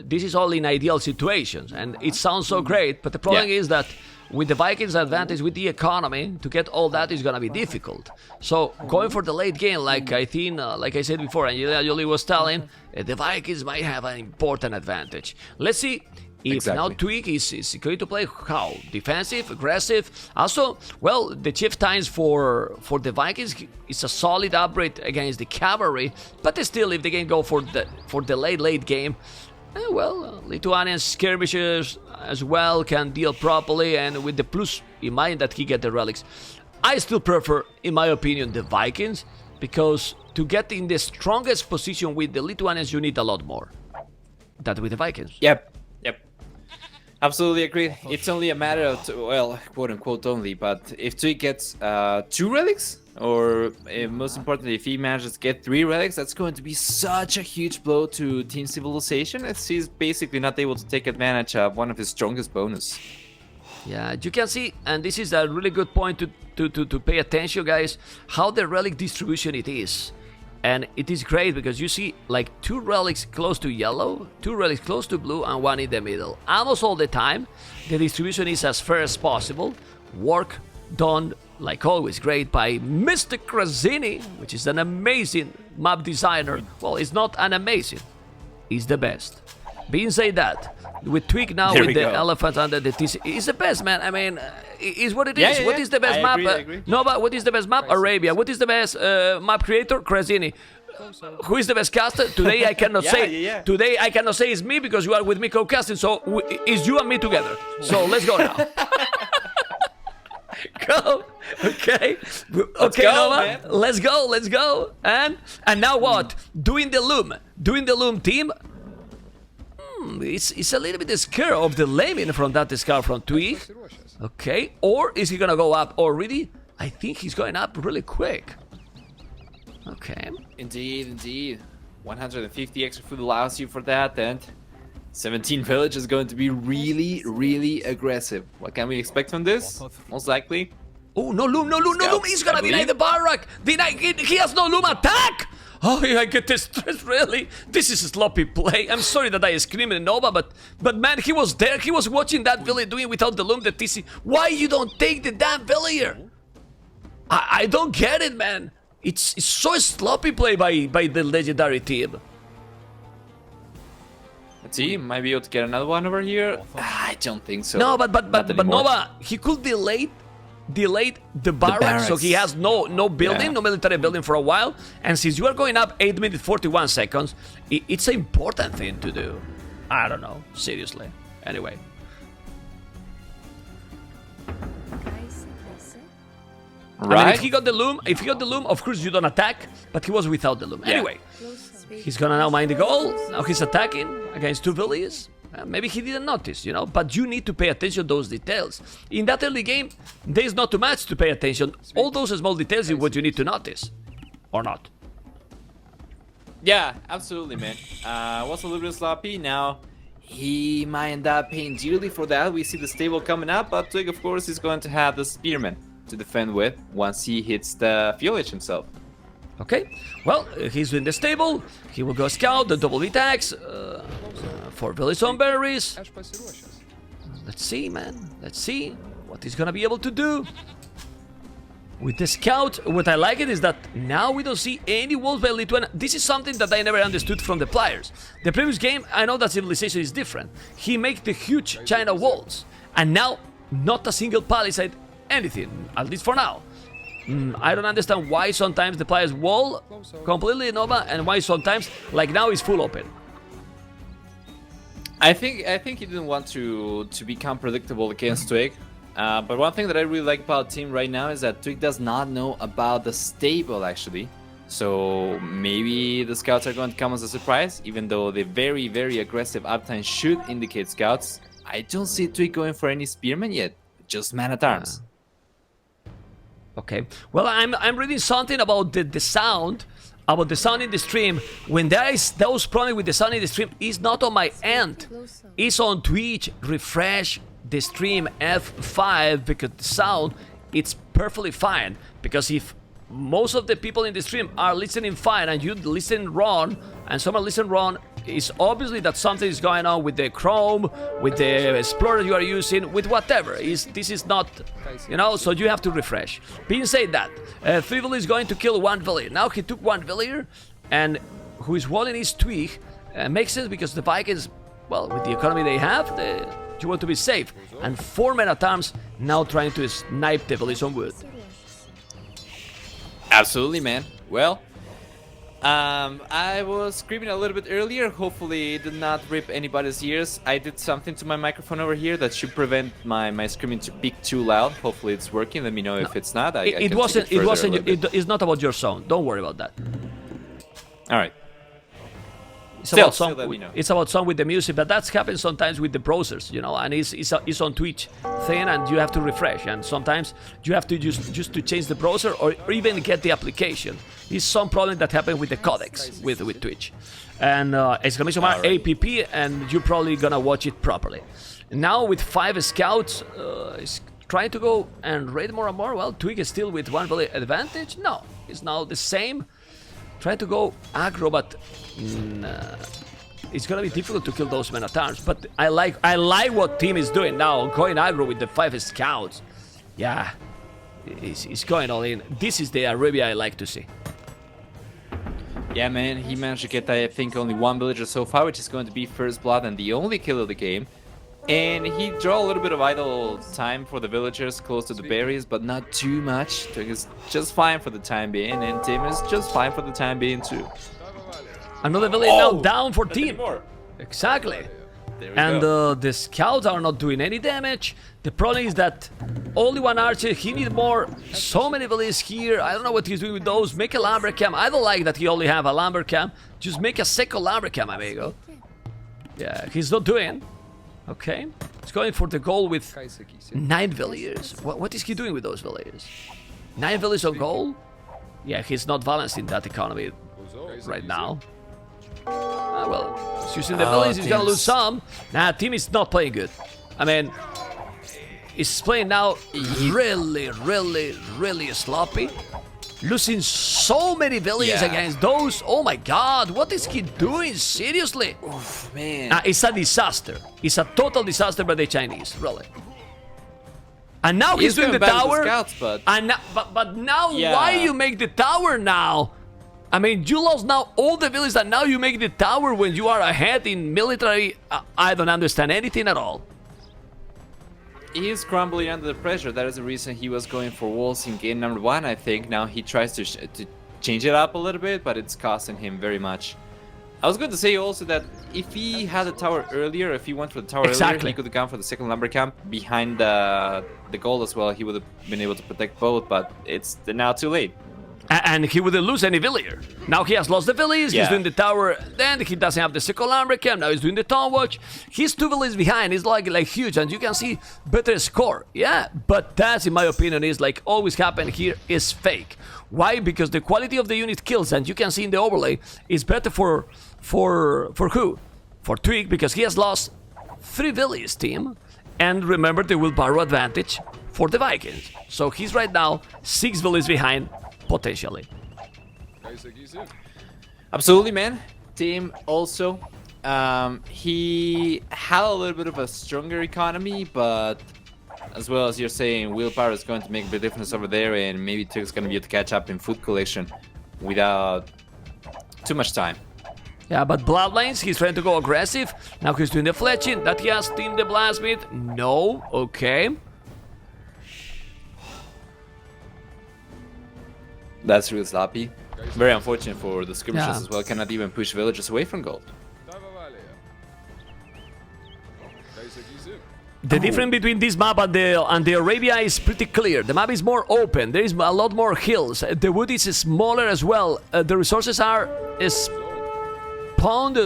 this is all in ideal situations, and it sounds so great, but the problem is that with the Vikings' advantage with the economy, to get all that is gonna be difficult. So going for the late game, like I think, like I said before, Angelina Jolie was telling, the Vikings might have an important advantage. Let's see. If now Twigg is going to play how? Defensive, aggressive. Also, well, the chieftains for the Vikings is a solid upgrade against the cavalry, but still, if they can go for the late game, Lithuanian skirmishers as well can deal properly, and with the plus in mind that he get the relics. I still prefer, in my opinion, the Vikings, because to get in the strongest position with the Lithuanians, you need a lot more than with the Vikings. Yep. Absolutely agree. It's only a matter of, well, quote unquote only, but if Twigg gets 2 relics, or most importantly, if he manages to get 3 relics, that's going to be such a huge blow to Team Civilization, as he's basically not able to take advantage of one of his strongest bonus. Yeah, you can see, and this is a really good point to pay attention, guys, how the relic distribution it is. And it is great because you see like 2 relics close to yellow, 2 relics close to blue, and 1 in the middle. Almost all the time, the distribution is as fair as possible. Work done, like always, great by Mr. Krasini, which is an amazing map designer. Well, it's not an amazing, he's the best. Being said that, with Twigg now, with the elephant under the TC, he's the best, man. I mean, is what it is. Yeah, what is the best map? I agree. No, but what is the best map? Arabia. What is the best map creator? Krasini. Who is the best caster? Today I cannot say. Today I cannot say it's me because you are with me co-casting. So it's you and me together. So let's go now. Go. Okay. Okay, Nova. Man. Let's go. And now what? Doing the loom team. It's a little bit scared of the layman from that scout from Twigg. Okay, or is he gonna go up already? I think he's going up really quick. Okay. Indeed. 150 extra food allows you for that, and 17 village is going to be really aggressive. What can we expect from this? Most likely. Oh, no loom. He's gonna deny the barrack. He has no loom attack. Oh, I get distressed, really. This is a sloppy play. I'm sorry that I screamed at Nova, but man, he was there. He was watching that villager doing without the loom, the TC. Why you don't take the damn villager? I don't get it, man. It's so sloppy play by the legendary team. Let's see, might be able to get another one over here. I don't think so. No, but Nova, he could delay the barracks, so he has no building, no military building for a while. And since you are going up 8 minutes 41 seconds, it's an important thing to do. I don't know, seriously. Anyway. Right. I mean, if he got the loom, of course you don't attack, but he was without the loom. Anyway, he's gonna now mine the goal. Now he's attacking against two villages. Maybe he didn't notice, you know, but you need to pay attention to those details. In that early game, there's not too much to pay attention. All those small details is what you need to notice. Or not. Yeah, absolutely, man. Was a little bit sloppy. Now, he might end up paying dearly for that. We see the stable coming up, but Twigg, of course, is going to have the spearman to defend with once he hits the village himself. Okay, well, he's in the stable. He will go scout, the double attacks. 4 village on berries. Let's see, man. Let's see what he's gonna be able to do. With the scout, what I like it is that now we don't see any walls by Lithuania. This is something that I never understood from the players. The previous game, I know that Civilization is different. He makes the huge China walls. And now, not a single palisade, anything, at least for now. I don't understand why sometimes the players wall completely Nova and why sometimes, like now, is full open. I think he didn't want to become predictable against Twigg. But one thing that I really like about Team right now is that Twigg does not know about the stable, actually. So maybe the scouts are going to come as a surprise, even though the very aggressive uptime should indicate scouts. I don't see Twigg going for any spearmen yet, just man-at-arms. Okay, well, I'm reading something about the sound. About the sound in the stream. When there is those problems with the sound in the stream, it's not on my end. It's on Twitch. Refresh the stream F5 because the sound, it's perfectly fine. Because if most of the people in the stream are listening fine and you listen wrong, and some are listening wrong, it's obviously that something is going on with the Chrome, with the Explorer you are using, with whatever. This is not, you know, so you have to refresh. Being said that, Voobly is going to kill one villager. Now he took one villager, and who is walling his Twigg. Makes sense because the Vikings, well, with the economy they have, you want to be safe. And 4 men-at-arms now trying to snipe the village on wood. Absolutely, man. Well, I was screaming a little bit earlier. Hopefully it did not rip anybody's ears. I did something to my microphone over here that should prevent my screaming to be too loud. Hopefully it's working. Let me know if it's not. It wasn't. It's not about your sound. Don't worry about that. All right. It's about song with the music, but that's happens sometimes with the browsers, you know, and it's on Twitch thing, and you have to refresh, and sometimes you have to just to change the browser or even get the application. It's some problem that happened with the codecs with Twitch, and exclamation mark app, and you're probably gonna watch it properly. Now with 5 scouts, is trying to go and raid more and more. Well, Twigg is still with 1 value advantage. No, it's now the same. Try to go aggro, but it's gonna be difficult to kill those men-at-arms. But I like what team is doing now, going aggro with the 5 scouts. Yeah, it's going all in. This is the Arabia I like to see. Yeah, man, he managed to get, I think, only 1 villager so far, which is going to be first blood and the only kill of the game. And he draw a little bit of idle time for the villagers close to the berries, but not too much. Twigg is just fine for the time being, and Tim is just fine for the time being too. Another village now down for Tim. Exactly. And the scouts are not doing any damage. The problem is that only 1 archer, he needs more. So many villages here. I don't know what he's doing with those. Make a lumber camp. I don't like that he only have a lumber camp. Just make a second lumber camp, amigo. Yeah, he's not doing. Okay. He's going for the goal with 9 villagers. What is he doing with those villagers? 9 villagers on goal? Yeah, he's not balancing that economy right now. Well, he's using the villagers, he's gonna lose some. Nah, Tim is not playing good. I mean, he's playing now really sloppy. Losing so many villagers against those. Oh my god, what is he doing? Seriously? Oof, man. It's a disaster. It's a total disaster by the Chinese, really. And now he's doing the tower. Scouts, but now why you make the tower now? I mean, you lost now all the villages and now you make the tower when you are ahead in military. I don't understand anything at all. He is crumbling under the pressure. That is the reason he was going for walls in game number 1, I think. Now he tries to change it up a little bit, but it's costing him very much. I was going to say also that if he had the tower earlier, if he went for the tower earlier, he could have gone for the second lumber camp behind the goal as well. He would have been able to protect both, but it's now too late. And he wouldn't lose any villager. Now he has lost the village, he's doing the tower, then he doesn't have the second lumber camp, now he's doing the town watch. He's 2 villages behind, it's like huge, and you can see better score. Yeah, but that, in my opinion, is like always happen here is fake. Why? Because the quality of the unit kills, and you can see in the overlay, is better for who? For Twigg, because he has lost 3 villages, team. And remember the wheelbarrow advantage for the Vikings. So he's right now 6 villages behind, potentially. Absolutely, man. Tim also, he had a little bit of a stronger economy, but as well as you're saying, willpower is going to make a big difference over there, and maybe Twig's going to be able to catch up in food collection without too much time. Yeah, but Bloodlines, he's trying to go aggressive. Now he's doing the fletching. That he has Team the Blastsmith. No, okay. That's really sloppy. Very unfortunate for the skirmishers as well. Cannot even push villagers away from gold. The difference between this map and the Arabia is pretty clear. The map is more open. There is a lot more hills. The wood is smaller as well. The resources are spawned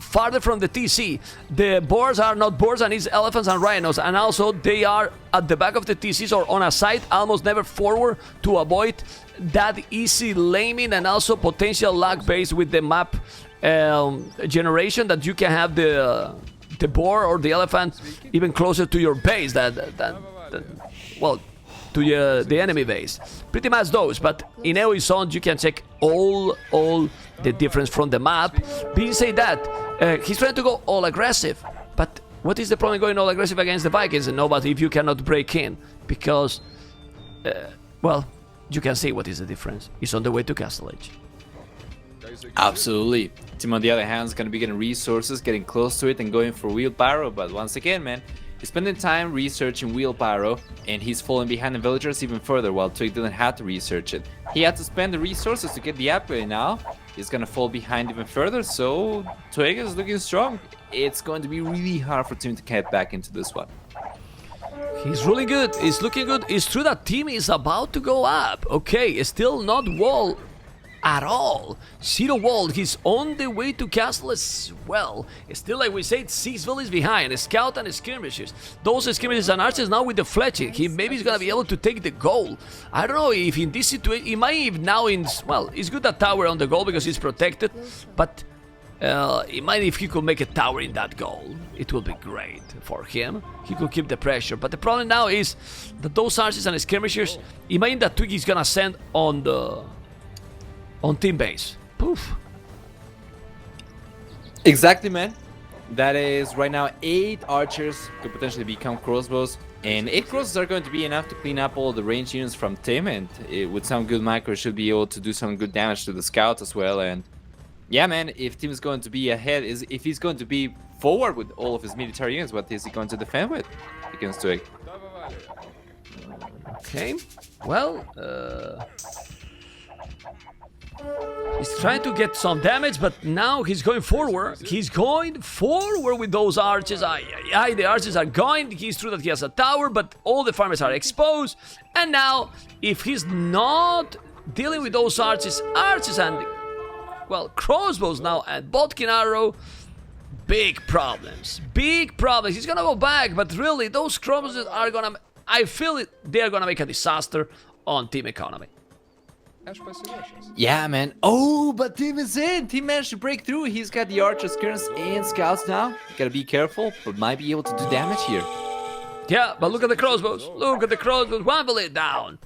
farther from the TC. The boars are not boars, and it's elephants and rhinos, and also they are at the back of the TCs or on a side, almost never forward, to avoid that easy laming and also potential lag base with the map generation, that you can have the boar or the elephant even closer to your base well, to the enemy base. Pretty much those, but in AoE zones you can check all the difference from the map. Being said that, he's trying to go all aggressive, but what is the problem going all aggressive against the Vikings? No, but if you cannot break in, because well, you can see what is the difference. It's on the way to Castle Edge. Absolutely. Tim, on the other hand, is going to be getting resources, getting close to it, and going for wheelbarrow. But once again, man, he's spending time researching wheelbarrow, and he's falling behind the villagers even further, while Twig didn't have to research it. He had to spend the resources to get the upgrade. Now he's going to fall behind even further, so Twig is looking strong. It's going to be really hard for Tim to get back into this one. He's really good. He's looking good. It's true that Tim is about to go up. Okay, still not wall at all. 0 wall. He's on the way to castle as well. Still, like we said, 6 villages behind. A scout and skirmishers. Those skirmishers and archers now with the fletching. He maybe is gonna be able to take the goal. I don't know if in this situation, he might even now in, well, it's good that tower on the goal because it's protected, but it might, if he could make a tower in that goal, it would be great for him. He could keep the pressure, but the problem now is that those archers and skirmishers, imagine that Twig is gonna send on team base. Poof. Exactly, man. That is right now 8 archers could potentially become crossbows, and 8 crossbows are going to be enough to clean up all the range units from Tim, and with some good micro should be able to do some good damage to the scouts as well. And yeah, man, if Tim is going to be ahead, if he's going to be forward with all of his military units, what is he going to defend with against Twig? Okay, well, he's trying to get some damage, but now he's going forward. He's going forward with those archers. The archers are going. He's true that he has a tower, but all the farmers are exposed. And now, if he's not dealing with those archers and, well, crossbows now and Bodkin arrow, big problems. Big problems. He's gonna go back, but really, those crops are gonna... I feel it. They are gonna make a disaster on team economy. Yeah, man. Oh, but Tim is in. Tim managed to break through. He's got the archers, skirmishers, and scouts now. Gotta be careful, but might be able to do damage here. Yeah, but look at the crossbows. Look at the crossbows. One village down.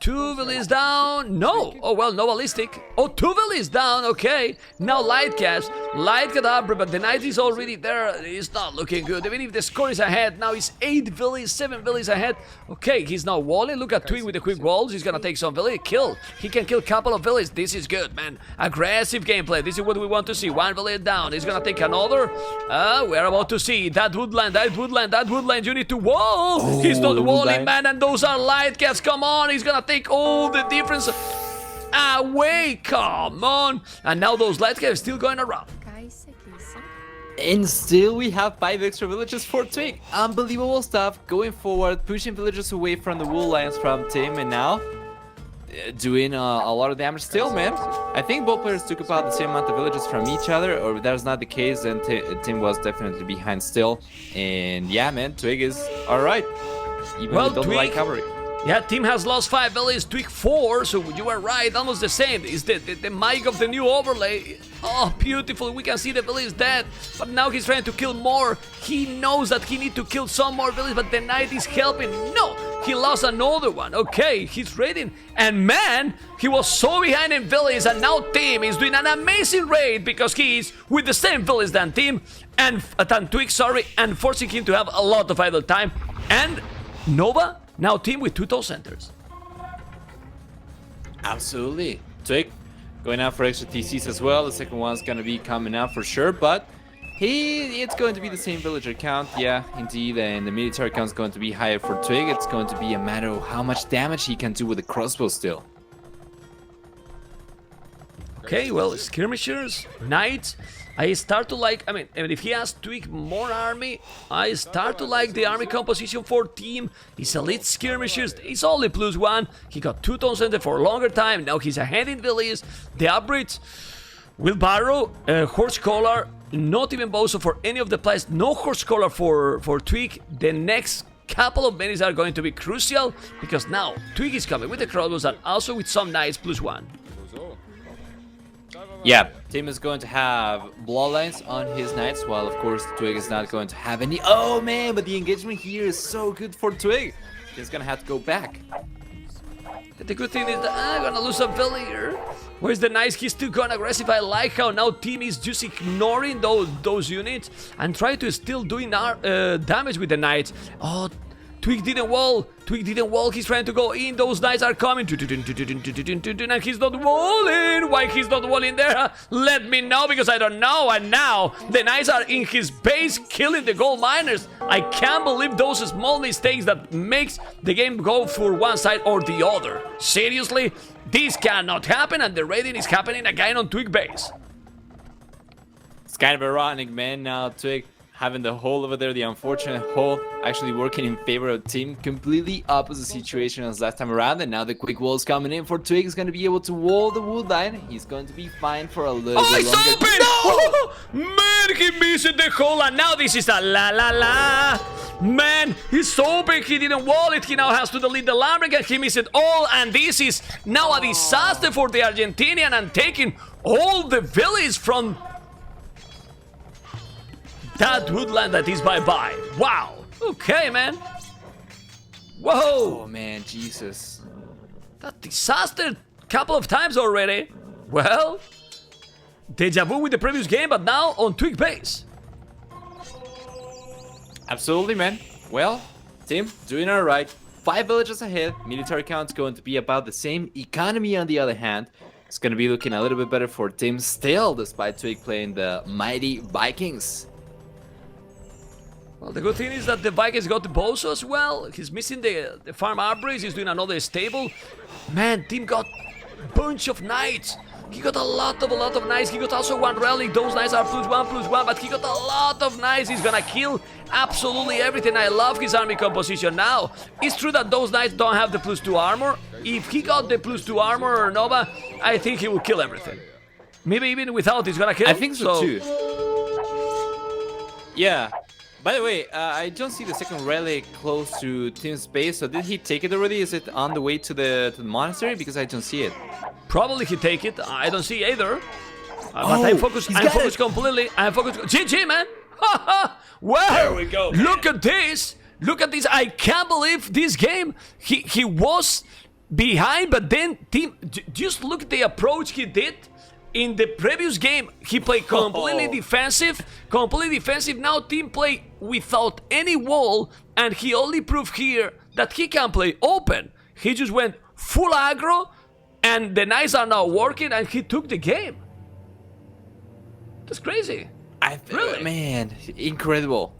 Two villages down. No. Oh, well, no ballistic. Oh, two villages down. Okay. Now light caps. Light got up, but the knight is already there. It's not looking good. Even if the score is ahead, now he's 8 villages, 7 villages ahead. Okay, he's now walling. Look at Twigg with the quick walls. He's gonna take some village. Kill. He can kill a couple of villages. This is good, man. Aggressive gameplay. This is what we want to see. One village down. He's gonna take another. We're about to see that woodland, that woodland, that woodland. You need to wall. Oh, he's not walling, woodland. man. And those are light caps. Come on. He's gonna take all the difference away. Come on. And now those light caps still going around. And still we have 5 extra villages for Twigg. Unbelievable stuff. Going forward, pushing villagers away from the wool lines from Tim, and now doing a lot of damage still, man. I think both players took about the same amount of villages from each other, or if that's not the case, then Tim was definitely behind still. And yeah, man, Twigg is alright. Even Well, with the light cavalry. Yeah, Tim has lost 5 villages, Twigg 4, so you are right, almost the same. It's the mic of the new overlay. Oh, beautiful, we can see the village dead, but now he's trying to kill more. He knows that he needs to kill some more villages, but the knight is helping. No, he lost another one. Okay, he's raiding, and man, he was so behind in villages, and now Tim is doing an amazing raid because he is with the same village than Tim, and than Twigg, sorry, and forcing him to have a lot of idle time. And Nova? Now Tim with 2 toll centers. Absolutely. Twigg going out for extra TCs as well. The second one's gonna be coming out for sure, but it's going to be the same villager count. Yeah, indeed, and the military count is going to be higher for Twigg. It's going to be a matter of how much damage he can do with the crossbow still. Okay, well, skirmishers, knights. I start to like, I mean, if he has Twigg more army, I start to like the army composition for Tim. He's elite skirmishers, he's only +1. He got 2 town center for a longer time. Now he's ahead in villages. The upgrades, wheelbarrow, horse collar, not even bozo for any of the players. No horse collar for Twigg. The next couple of minutes are going to be crucial because now Twigg is coming with the crossbows and also with some knights +1. Yeah, Tim is going to have bloodlines on his knights, while of course Twigg is not going to have any. Oh man, but the engagement here is so good for Twigg. He's gonna have to go back. The good thing is that I'm gonna lose a villager. Where's the knights? He's still going aggressive. I like how now Tim is just ignoring those units and try to still doing damage with the knights. Oh, Twigg didn't wall. Twigg didn't wall. He's trying to go in. Those knights are coming. And he's not walling. Why he's not walling there? Let me know because I don't know. And now the knights are in his base killing the gold miners. I can't believe those small mistakes that makes the game go for one side or the other. Seriously? This cannot happen, and the raiding is happening again on Twigg base. It's kind of ironic, man. Now Twigg having the hole over there, the unfortunate hole, actually working in favor of Tim. Completely opposite situation as last time around, and now the quick wall's coming in for Twigg. He's going to be able to wall the wood line. He's going to be fine for a little bit longer. No! Man, he missed the hole, and now this is a la. Man, he's open. He didn't wall it. He now has to delete the landmark, and he missed it all. And this is now a disaster for the Argentinian and taking all the village from that woodland that is bye-bye. Wow. Okay, man. Whoa. Oh, man, Jesus. That disaster couple of times already. Well, deja vu with the previous game, but now on Twigg base. Absolutely, man. Well, Tim, doing all right. 5 villages ahead. Military count's going to be about the same. Economy, on the other hand, it's going to be looking a little bit better for Tim still, despite Twigg playing the mighty Vikings. Well, the good thing is that the Vikings got the bozo as well. He's missing the farm upgrades. He's doing another stable. Man, Tim got a bunch of knights. He got a lot of knights. He got also 1 relic. Those knights are +1, but he got a lot of knights. He's gonna kill absolutely everything. I love his army composition now. It's true that those knights don't have the +2 armor. If he got the +2 armor or Nova, I think he will kill everything. Maybe even without, he's gonna kill. I think so too. Yeah. By the way, I don't see the second relic close to Tim's base. So did he take it already? Is it on the way to the monastery? Because I don't see it. Probably he take it. I don't see either. But Oh, I'm focused. he's I'm got focused it. completely. I'm focused. GG, man. Wow. There we go, man. Look at this. Look at this. I can't believe this game. He was behind, but then Tim. Just look at the approach he did. In the previous game, he played completely defensive. Completely defensive. Now Tim play without any wall, and he only proved here that he can play open. He just went full aggro, and the knights are now working, and he took the game. That's crazy. Really? Man, incredible.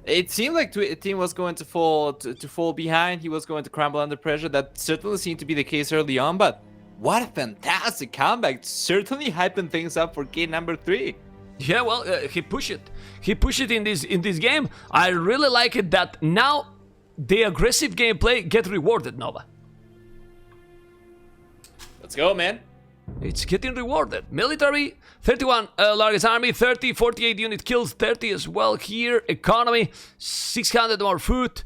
It seemed like Tim was going to fall behind. He was going to crumble under pressure. That certainly seemed to be the case early on, but what a fantastic comeback. Certainly hyping things up for game number 3. Yeah, well, he pushed it. He pushed it in this game. I really like it that now the aggressive gameplay get rewarded, Nova. Let's go, man. It's getting rewarded. Military, 31 largest army, 30, 48 unit kills, 30 as well here. Economy, 600 more food.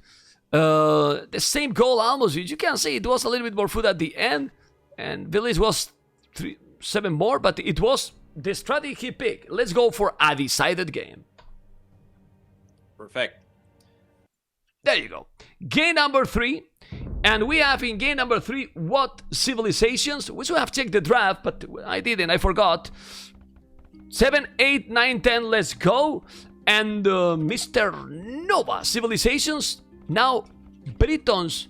The same goal almost. You can see it was a little bit more food at the end. And village was 7 more, but it was the strategy he picked. Let's go for a decided game. Perfect. There you go. Game number 3. And we have in game number 3 what civilizations? We should have checked the draft, but I didn't. I forgot. 7, 8, 9, 10. Let's go. And Mr. Nova civilizations. Now Britons.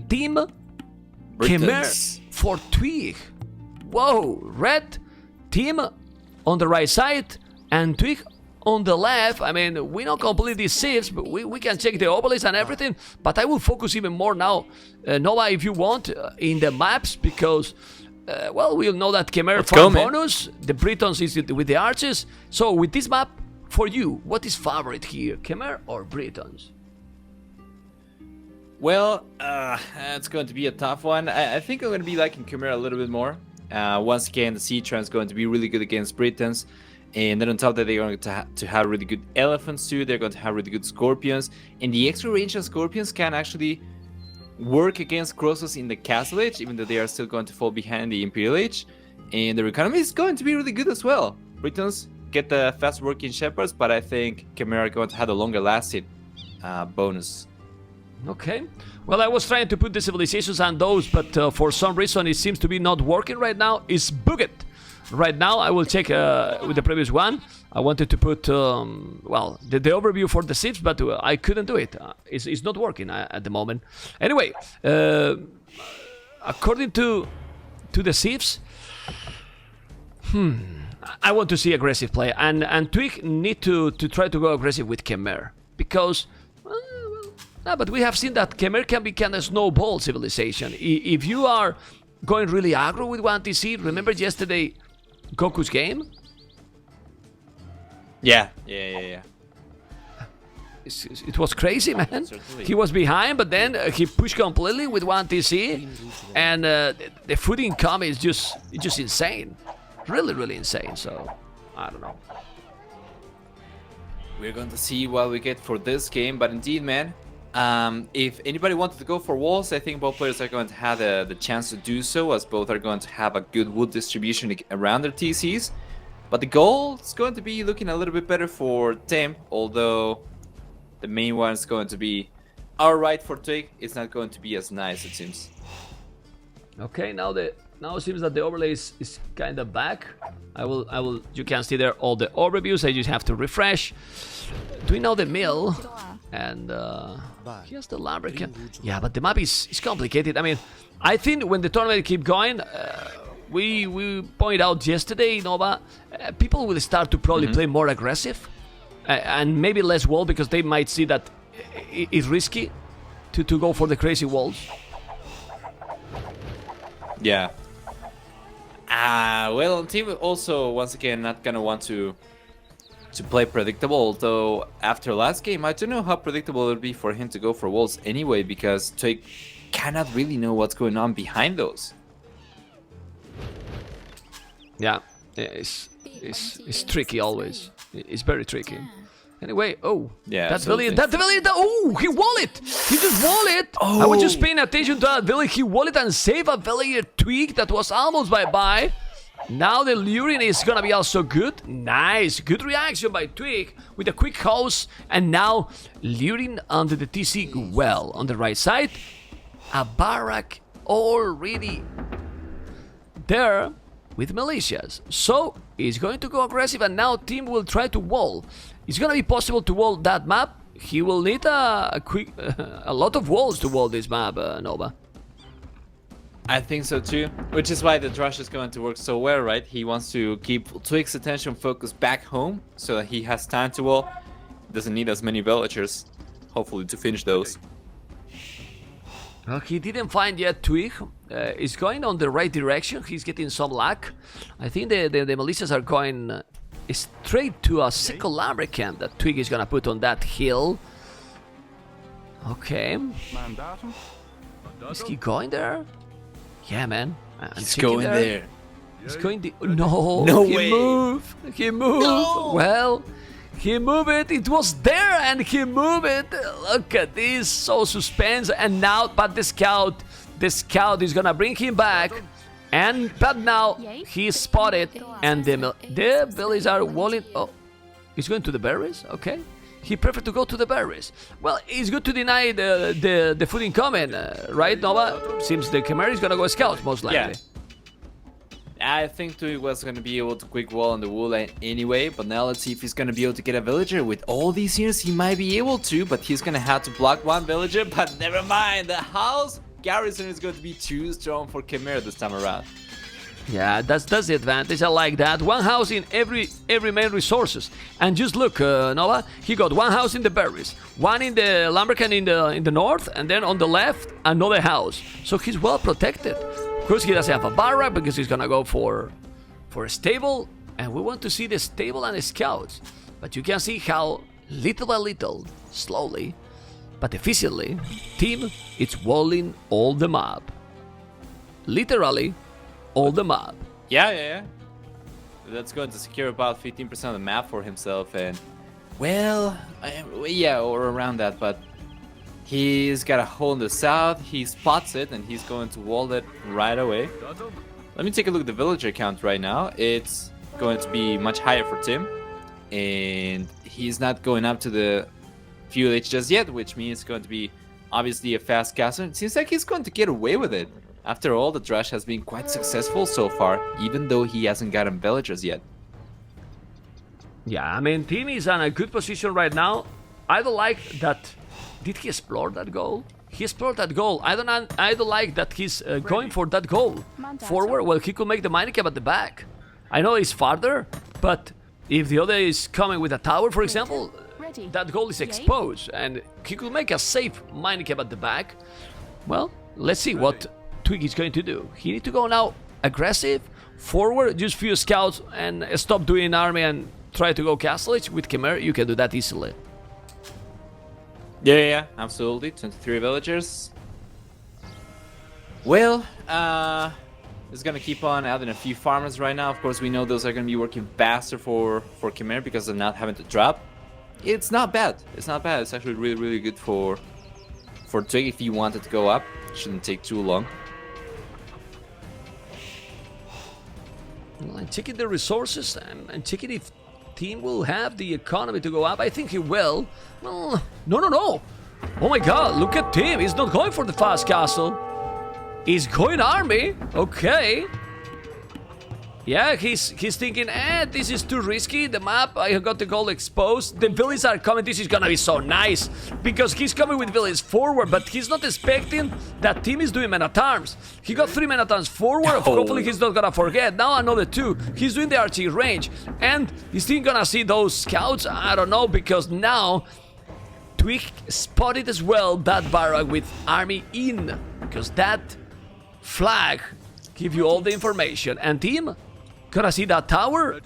Team Khmer for Twigg. Whoa, red team on the right side and Twigg on the left. I mean, we don't complete these sieves, but we can check the obelisks and everything. But I will focus even more now, Nova, if you want, in the maps, because, well, we'll know that Khmer farm bonus, the Britons is with the archers. So with this map, for you, what is favorite here, Khmer or Britons? Well, it's going to be a tough one. I think I'm going to be liking Khmer a little bit more. Once again, the Sea-Tran is going to be really good against Britons. And then on top of that, they're going to have really good elephants too. They're going to have really good scorpions. And the extra range of scorpions can actually work against Crosses in the Castle Age, even though they are still going to fall behind the Imperial Age. And their economy is going to be really good as well. Britons get the fast working shepherds, but I think Khmer are going to have a longer lasting bonus. Okay. Well, I was trying to put the civilizations on those, but for some reason it seems to be not working right now. It's bugged. Right now, I will check with the previous one. I wanted to put, well, the overview for the sieves, but I couldn't do it. It's not working at the moment. Anyway, according to the sieves, I want to see aggressive play, and Twigg need to try to go aggressive with Khmer, because, but we have seen that Khmer can be kind of snowball civilization. If you are going really aggro with one TC, remember yesterday Goku's game? Yeah. It was crazy, man. Certainly. He was behind, but then he pushed completely with one TC, and the food income is just insane, really insane. So I don't know. We're going to see what we get for this game, but indeed, man, if anybody wanted to go for walls, I think both players are going to have the chance to do so, as both are going to have a good wood distribution around their TCs. But the goal is going to be looking a little bit better for Tim, although the main one is going to be alright for Twigg. It's not going to be as nice, it seems. Okay, now it seems that the overlay is kind of back. I will. You can see there all the overviews. I just have to refresh. Doing now the mill, and here's the lubricant. Yeah, but the map is complicated. I mean, I think when the tournament keep going, we pointed out yesterday, Nova, people will start to probably play more aggressive, and maybe less wall, because they might see that it's risky to go for the crazy walls. Yeah. Well, Team also, once again, not gonna want to play predictable, although after last game, I don't know how predictable it would be for him to go for walls anyway, because Twigg cannot really know what's going on behind those. Yeah, it's tricky always. It's very tricky. Anyway, oh, Yeah, that absolutely. village, oh, he wall it! He just wall it! Oh. I was just paying attention to that village. He wall it and save a villager Twig that was almost bye-bye. Now the luring is gonna be also good. Nice, good reaction by Twig with a quick house. And now luring under the TC well on the right side. A barrack already there with militias. So he's going to go aggressive, and now Tim will try to wall. It's gonna be possible to wall that map. He will need a lot of walls to wall this map, Nova. I think so too, which is why the rush is going to work so well, right? He wants to keep Twig's attention focused back home so that he has time to wall. Doesn't need as many villagers, hopefully, to finish those. Well, he didn't find yet Twig. He's going on the right direction. He's getting some luck. I think the militias are going straight to a sickle lumber camp that Twig is gonna put on that hill. Okay. Is he going there? Yeah, man. He's going there. He's going the... No, No he way. moved. He moved. No. Well, he moved it. It was there and he moved it. Look at this. So suspense. And now, but the scout is gonna bring him back. But now he's spotted. And the villagers are walling. Oh, he's going to the berries? Okay. He preferred to go to the berries. Well, it's good to deny the food incoming, right, Nova? Seems the Chimera is gonna go scout, most likely. Yeah. I think Twig was going to be able to quick wall on the wool anyway, but now let's see if he's going to be able to get a villager. With all these years, he might be able to, but he's going to have to block one villager. But never mind, the house garrison is going to be too strong for Chimera this time around. Yeah, that's the advantage. I like that. One house in every main resources. And just look, Nova, he got one house in the berries, one in the lumbercan in the north, and then on the left another house. So he's well protected. Of course, he doesn't have a barrack because he's gonna go for a stable, and we want to see the stable and the scouts. But you can see how little by little, slowly but efficiently, Tim is walling all the map. Literally. All the map. Yeah. That's going to secure about 15% of the map for himself, and well, yeah, or around that. But he's got a hole in the south. He spots it, and he's going to wall it right away. Let me take a look at the villager count right now. It's going to be much higher for Tim, and he's not going up to the fuel H just yet, which means it's going to be obviously a fast castle. It seems like he's going to get away with it. After all, the Thrush has been quite successful so far, even though he hasn't gotten villagers yet. Yeah, I mean, Tim is in a good position right now. I don't like that. Did he explore that goal? He explored that goal. I don't like that he's going for that goal. Forward, well, he could make the mining cap at the back. I know he's farther, but if the other is coming with a tower, for example, that goal is exposed, and he could make a safe mining cap at the back. Well, let's see what Twig is going to do. He need to go now aggressive, forward, use few scouts, and stop doing army and try to go castle edge. With Chimera, you can do that easily. Yeah, absolutely. 23 villagers. Well, it's gonna keep on adding a few farmers right now. Of course, we know those are gonna be working faster for Chimera because of not having to drop. It's not bad. It's not bad. It's actually really good for Twig if you wanted to go up. Shouldn't take too long. Well, I'm checking the resources. I'm checking if Team will have the economy to go up. I think he will. Well, no. Oh my god, look at Tim. He's not going for the fast castle. He's going army. Okay. Yeah, he's thinking, this is too risky. The map, I got the goal exposed. The villains are coming. This is gonna be so nice. Because he's coming with villains forward, but he's not expecting that Team is doing men-at-arms. He got 3 men-at-arms forward. Hopefully he's not gonna forget. Now another 2. He's doing the archery range. And he's still gonna see those scouts. I don't know, because now Twig spotted as well that barrack with army in. Because that flag gives you all the information. And Team gonna see that tower?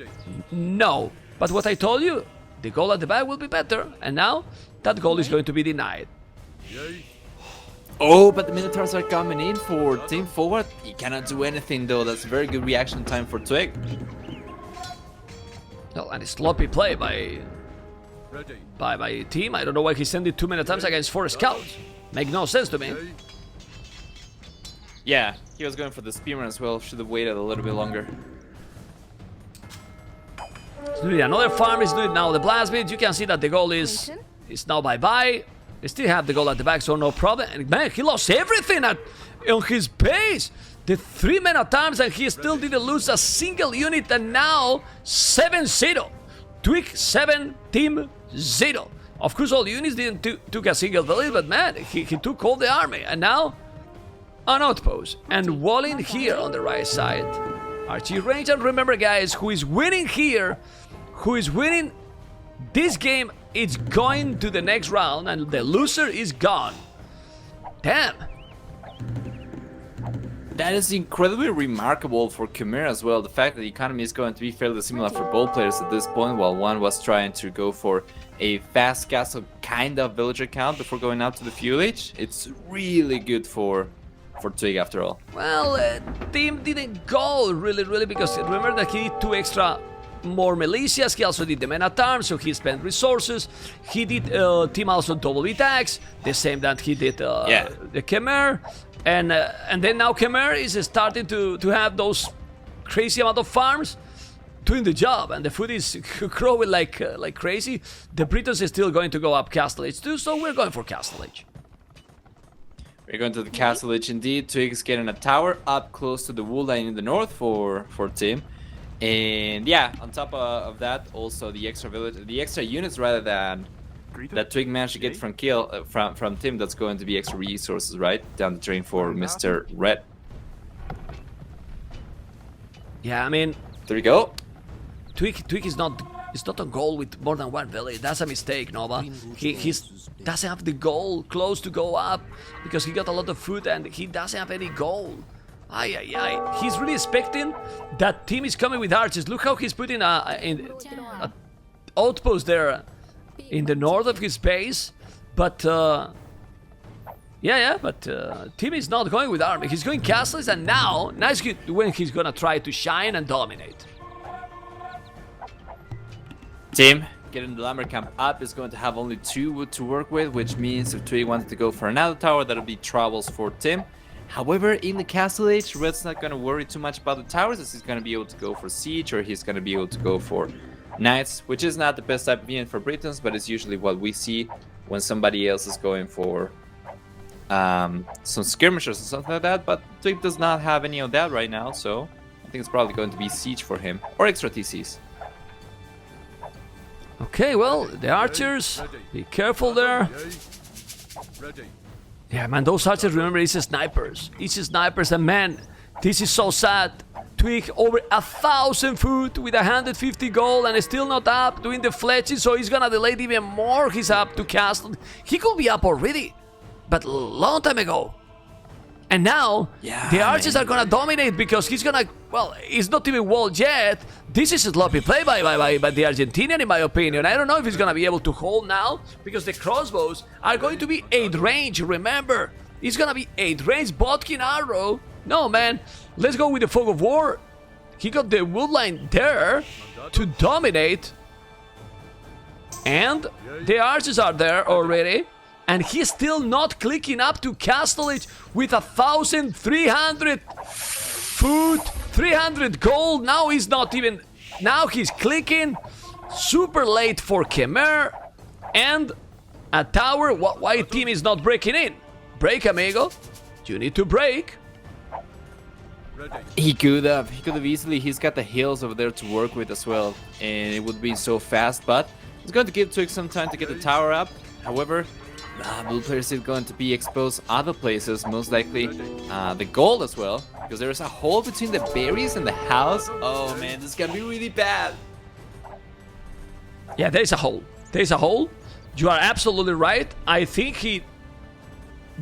No. But what I told you, the goal at the back will be better. And now, that goal is going to be denied. Oh, but the Minotaurs are coming in for Team forward. He cannot do anything though. That's very good reaction time for Twig. Oh, and a sloppy play by Tim. I don't know why he sent it too many times against 4 scouts. Make no sense to me. Yeah, he was going for the spearman as well. Should have waited a little bit longer. He's doing another farm. He's doing now the blast beat. You can see that the goal is now bye-bye. They still have the goal at the back, so no problem. And man, he lost everything on his base. The 3 men at times, and he still didn't lose a single unit. And now 7-0. Twigg 7, Tim 0. Of course, all the units didn't took a single village, but man, he took all the army. And now an outpost and walling here on the right side. Archie range, and remember, guys, who is winning here, who is winning this game, it's going to the next round, and the loser is gone. Damn. That is incredibly remarkable for Khmer as well. The fact that the economy is going to be fairly similar for both players at this point, while one was trying to go for a fast castle kind of villager count before going out to the fuel age. It's really good for Twigg after all. Well, Tim didn't go really because remember that he did 2 extra more militias. He also did the men at arms, so he spent resources. He did Tim also double attacks, the same that he did the Khmer. And then now Khmer is starting to have those crazy amount of farms doing the job, and the food is growing like crazy. The Britons is still going to go up Castle Age too, so we're going for Castle Age. We're going to the Castle Age indeed. Twigg is getting a tower up close to the wool line in the north for Tim. And yeah, on top of that, also the extra units rather than that Twigg managed to get from Tim. That's going to be extra resources right down the drain for Mr. Red. Yeah, I mean, there we go. Twigg is not on goal with more than 1 village. That's a mistake, Nova. He doesn't have the goal close to go up because he got a lot of food and he doesn't have any goal. He's really expecting that Tim is coming with archers. Look how he's putting a outpost there in the north of his base. But Tim is not going with army. He's going castles, and now is when he's gonna try to shine and dominate. Tim getting the lumber camp up is going to have only 2 wood to work with, which means if Twigg wanted to go for another tower, that'll be troubles for Tim. However, in the Castle Age, Red's not going to worry too much about the towers, as he's going to be able to go for siege, or he's going to be able to go for knights, which is not the best type of unit for Britons, but it's usually what we see when somebody else is going for some skirmishers or something like that. But Twigg does not have any of that right now, so I think it's probably going to be siege for him, or extra TCs. Okay, well, the archers, be careful there. Yeah, man, those archers, remember, it's snipers. It's snipers, and man, this is so sad. Twigg over 1,000 food with 150 gold and still not up, doing the fletching, so he's gonna delay it even more. He's up to castle. He could be up already, but long time ago. And now, the archers are gonna dominate because he's gonna, well, he's not even walled yet. This is a sloppy play by the Argentinian, in my opinion. I don't know if he's gonna be able to hold now because the crossbows are going to be 8 range, remember. It's gonna be 8 range, Bodkin arrow. No, man, let's go with the fog of war. He got the woodline there to dominate. And the archers are there already. And he's still not clicking up to Castle Age with 1,300 food, 300 gold. Now he's not even... Now he's clicking. Super late for Khmer. And a tower. Why team is not breaking in? Break, amigo. You need to break. He could have easily. He's got the hills over there to work with as well. And it would be so fast. But it's going to give Twigg some time to get the tower up. However... blue players is going to be exposed other places, most likely the gold as well, because there's a hole between the berries and the house. Oh man, this is gonna be really bad. Yeah, there's a hole. There's a hole. You are absolutely right. I think he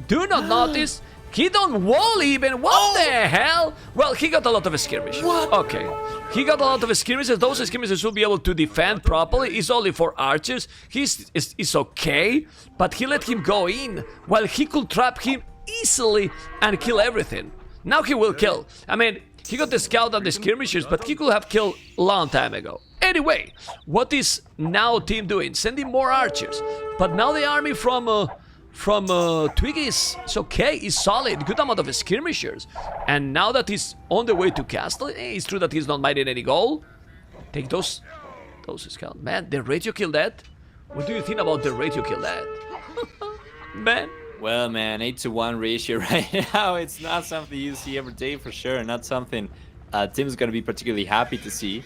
do not notice. He don't wall even. What the hell? Well, he got a lot of skirmishes. What? Okay. He got a lot of skirmishes. Those skirmishes will be able to defend properly. It's only for archers. It's okay. But he let him go in while he could trap him easily and kill everything. Now he will kill. I mean, he got the scout and the skirmishers, but he could have killed a long time ago. Anyway, what is now Team doing? Sending more archers. But now the army from Twigg is okay, is solid, good amount of skirmishers. And now that he's on the way to castle, it's true that he's not minding any goal. Take those scouts. Man, the ratio kill that? What do you think about the ratio kill that? Man. Well, man, 8-to-1 ratio right now, it's not something you see every day for sure. Not something Tim's going to be particularly happy to see.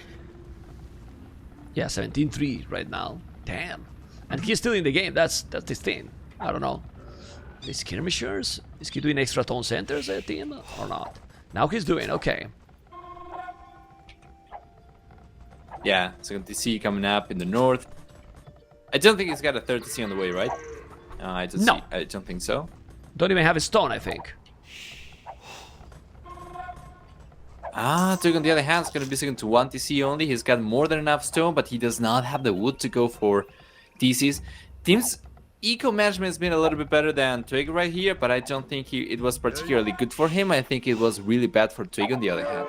Yeah, 17-3 right now. Damn. And he's still in the game. That's his thing. I don't know. The skirmishers? Is he doing extra tone centers at Tim or not? Now he's doing, okay. Yeah, second TC coming up in the north. I don't think he's got a third TC on the way, right? I don't think so. Don't even have a stone, I think. Twigg on the other hand is going to be second to 1 TC only. He's got more than enough stone, but he does not have the wood to go for TCs. Tim's eco management has been a little bit better than Twigg right here, but I don't think it was particularly good for him. I think it was really bad for Twigg on the other hand.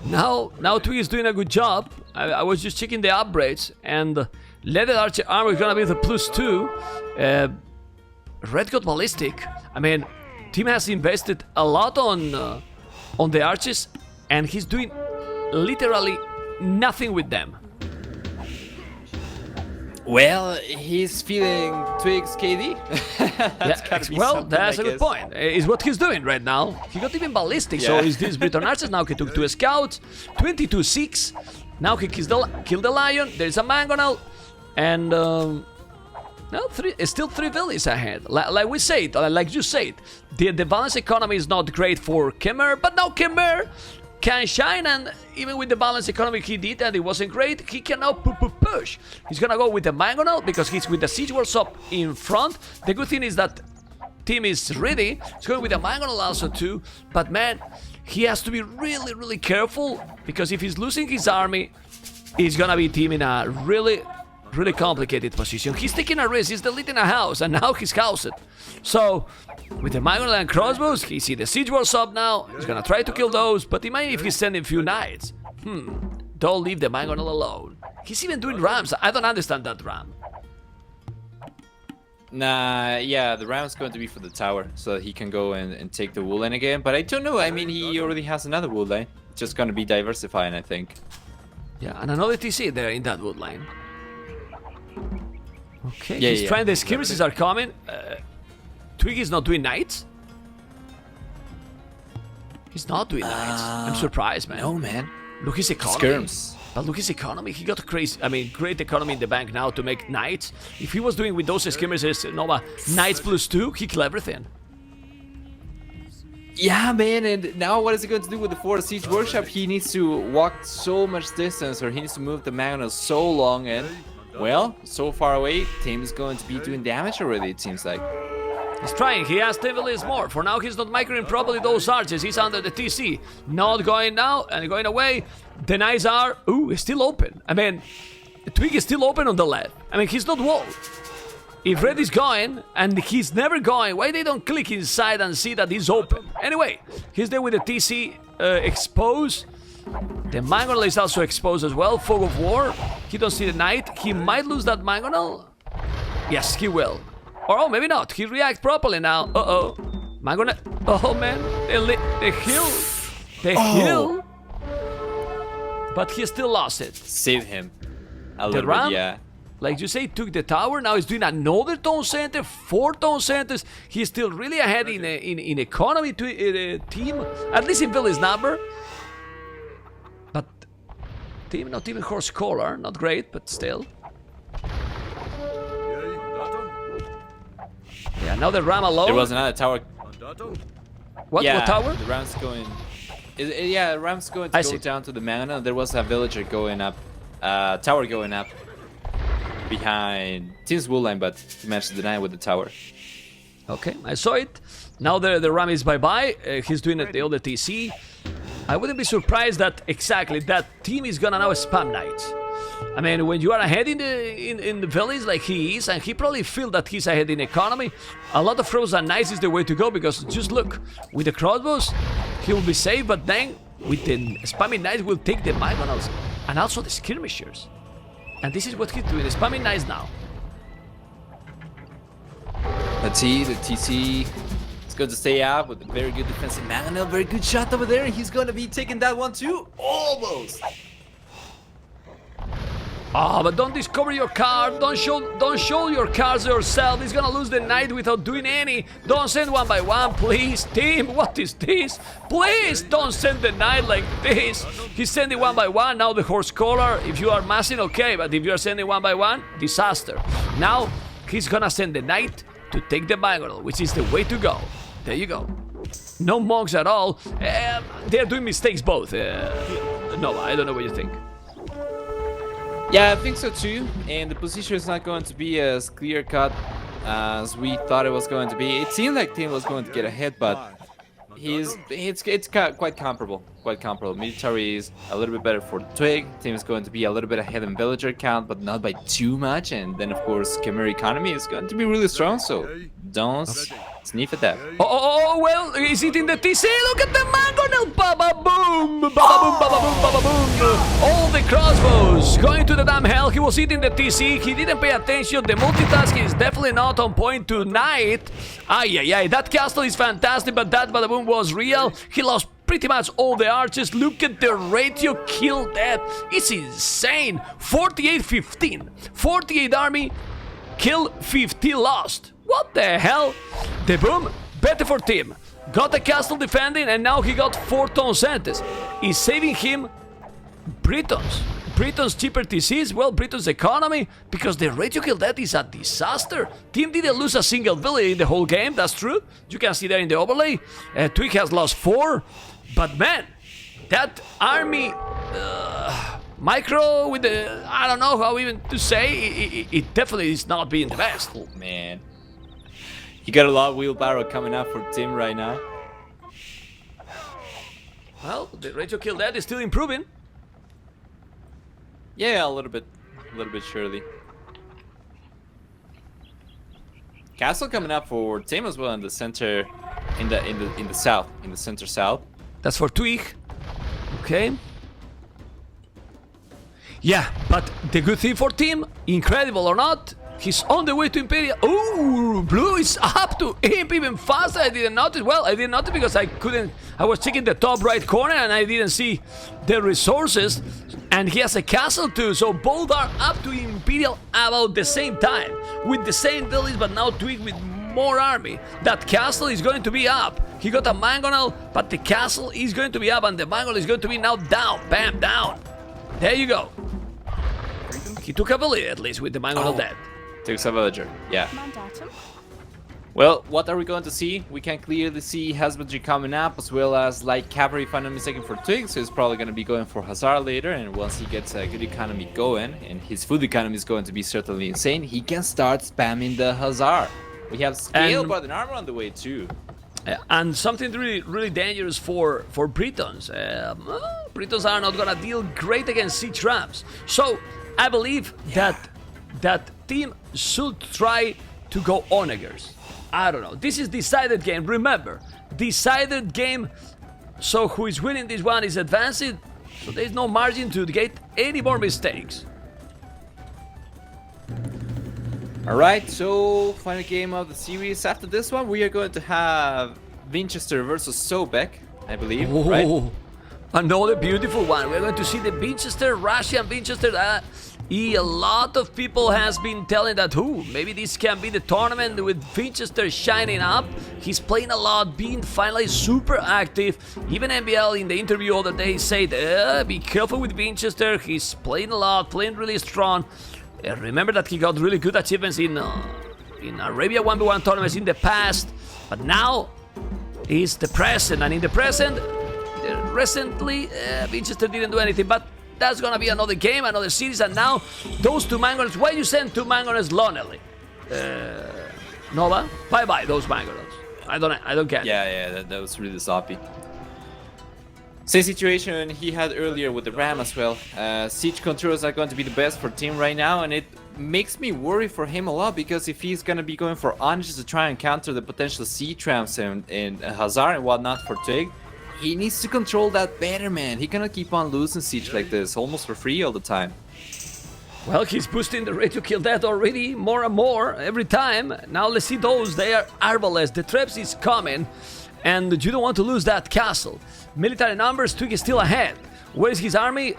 Now Twigg is doing a good job. I was just checking the upgrades, and leaded archer armor is gonna be the +2. Red got ballistic. I mean, Tim has invested a lot on the archers, and he's doing literally nothing with them. Well, he's feeling Twigg's KD. That's a good point. Is what he's doing right now. He got even ballistic, so is this Briton archers. Now he took 2 scouts, 22-6. Now he killed the lion. There's a mangonel, and still 3 villas ahead. Like we said, like you said, the balance economy is not great for Khmer, but now Khmer can shine, and even with the balanced economy he did and it wasn't great, he can now push. He's gonna go with the mangonel because he's with the siege workshop in front. The good thing is that Tim is ready. He's going with the mangonel also too, but man, he has to be really careful, because if he's losing his army, he's gonna be Tim in a really complicated position. He's taking a risk, he's deleting a house, and now he's housed. So, with the mangonel and crossbows, he see the siege workshop now. He's gonna try to kill those, but imagine if he's sending few knights. Don't leave the mangonel alone. He's even doing rams. I don't understand that ram. Nah, yeah, the ram's going to be for the tower, so that he can go and take the wool line again. But I don't know, I mean, he already has another wool line. It's just going to be diversifying, I think. Yeah, and another TC there in that wood line. Okay, yeah, he's trying, the skirmishes are coming. Twigg is not doing knights? He's not doing knights. I'm surprised, man. No, man. Look his economy. Skirms. But look his economy. He got crazy. I mean, great economy in the bank now to make knights. If he was doing with those skirmishes, Nova, knights +2, he kill everything. Yeah, man, and now what is he going to do with the 4 siege workshop? He needs to walk so much distance, or he needs to move the mangonel so long, and well, so far away, Tim is going to be doing damage already, it seems like. He's trying, he has to villas more. For now, he's not microing properly those archers. He's under the TC. Not going now and going away. The knights are... Ooh, it's still open. I mean, Twigg is still open on the left. I mean, he's not walled. If Red is going, and he's never going, why they don't click inside and see that he's open? Anyway, he's there with the TC exposed. The mangonel is also exposed as well. Fog of War. He don't see the knight. He might lose that mangonel. Yes, he will. Or oh, maybe not. He reacts properly now. Mangonel. Oh man, the hill. The hill. But he still lost it. Save him. A The little ram, bit, yeah. like you say, took the tower. Now he's doing another tone center, 4 tone centers. He's still really ahead in economy to team, at least in village number. But team, not even horse collar, not great, but still. Yeah, now the ram alone. There was another tower. What? Yeah, What tower? The ram's going. Yeah, the ram's going to go down to the mangonel. There was a villager going up, tower going up behind Tim's wool line, but he managed to deny with the tower. Okay, I saw it. Now the ram is bye-bye. He's doing the other TC. I wouldn't be surprised that exactly that team is gonna now spam knights. I mean, when you are ahead in the village like he is, and he probably feel that he's ahead in economy, a lot of frozen knights is the way to go, because just look, with the crossbows, he will be safe, but then with the spamming knights will take the Mygonals and also the skirmishers. And this is what he's doing, the spamming knights now. Let's see, the TC is going to stay out with a very good defensive Mangonel. Very good shot over there. He's going to be taking that one too. Almost. Ah, but don't discover your card. Don't show your cards yourself. He's gonna lose the knight without doing any. Don't send one by one, please. Team, what is this? Please don't send the knight like this. He's sending one by one. Now the horse collar. If you are massing, okay, but if you are sending one by one, disaster. Now he's gonna send the knight to take the Mygonal, which is the way to go. There you go. No monks at all. They're doing mistakes both. No, I don't know what you think. Yeah, I think so too. And the position is not going to be as clear-cut as we thought it was going to be. It seemed like Tim was going to get ahead, but it's quite comparable. Quite comparable. Military is a little bit better for Twigg. Tim is going to be a little bit ahead in villager count, but not by too much. And then, of course, Khmer economy is going to be really strong, so don't sniff at that. Oh, well, is it in the TC? Look at the Mangonel! Baba boom! Baba boom, baba boom, baba boom! All the crossbows going to the damn hell. He was hitting the TC. He didn't pay attention. The multitasking is definitely not on point tonight. Ay, that castle is fantastic, but that bada boom was real. He lost pretty much all the archers. Look at the ratio kill death. It's insane. 48-15. 48 army, kill 50 lost. What the hell? The boom, better for Tim. Got the castle defending and now he got 4 Tonsentes. Is saving him Britons. Britain's cheaper TCs, well, Britain's economy, because the ratio kill death is a disaster. Team didn't lose a single village in the whole game, that's true. You can see that in the overlay. Twigg has lost 4, but man, that army, micro with the, I don't know how even to say, it definitely is not being the best. Oh man, you got a lot of wheelbarrow coming up for Tim right now. Well, the ratio kill death is still improving. Yeah, a little bit surely. Castle coming up for Tim as well in the center, in the south, in the center south. That's for Twigg. Okay. Yeah, but the good thing for Tim, incredible or not, he's on the way to Imperial. Ooh, blue is up to imp even faster. I didn't notice. Well, I didn't notice because I was checking the top right corner and I didn't see the resources. And he has a castle too, so both are up to Imperial about the same time. With the same village, but now Twigg with more army. That castle is going to be up. He got a Mangonel, but the castle is going to be up and the Mangonel is going to be now down. Bam, down. There you go. He took a village at least with the Mangonel dead. Takes a villager, yeah. Well, what are we going to see? We can clearly see husbandry coming up, as well as light cavalry, if I'm not mistaken, for Twigg. So he's probably going to be going for Hussar later, and once he gets a good economy going, and his food economy is going to be certainly insane, he can start spamming the Hussar. We have scale, but an armor on the way too. And something really dangerous for Britons. Britons are not going to deal great against siege rams. So I believe that team should try to go onagers. I don't know. This is decided game. Remember, decided game. So who is winning this one is advancing. So there's no margin to get any more mistakes. Alright, so final game of the series. After this one, we are going to have Winchester versus Sobek, I believe, right? Another beautiful one. We're going to see the Winchester, Russian Winchester. A lot of people has been telling that, maybe this can be the tournament with Winchester shining up. He's playing a lot, being finally super active. Even NBL in the interview other day said, be careful with Winchester. He's playing a lot, playing really strong. Remember that he got really good achievements in Arabia 1v1 tournaments in the past, but now he's the present, and in the present, recently, Winchester didn't do anything, but that's gonna be another game, another series, and now those 2 Mangonels. Why you send 2 Mangonels lonely? Nova, bye those Mangonels. I don't get it. Yeah, that was really sloppy. Same situation he had earlier with the Ram as well. Siege controls are going to be the best for Tim right now, and it makes me worry for him a lot, because if he's going to be going for onages to try and counter the potential siege rams and Hussar and whatnot for Twigg, he needs to control that better, man. He cannot keep on losing siege like this, almost for free all the time. Well, he's boosting the rate to kill that already more and more every time. Now let's see those. They are arbalest. The traps is coming, and you don't want to lose that castle. Military numbers, Twigg is still ahead. Where is his army?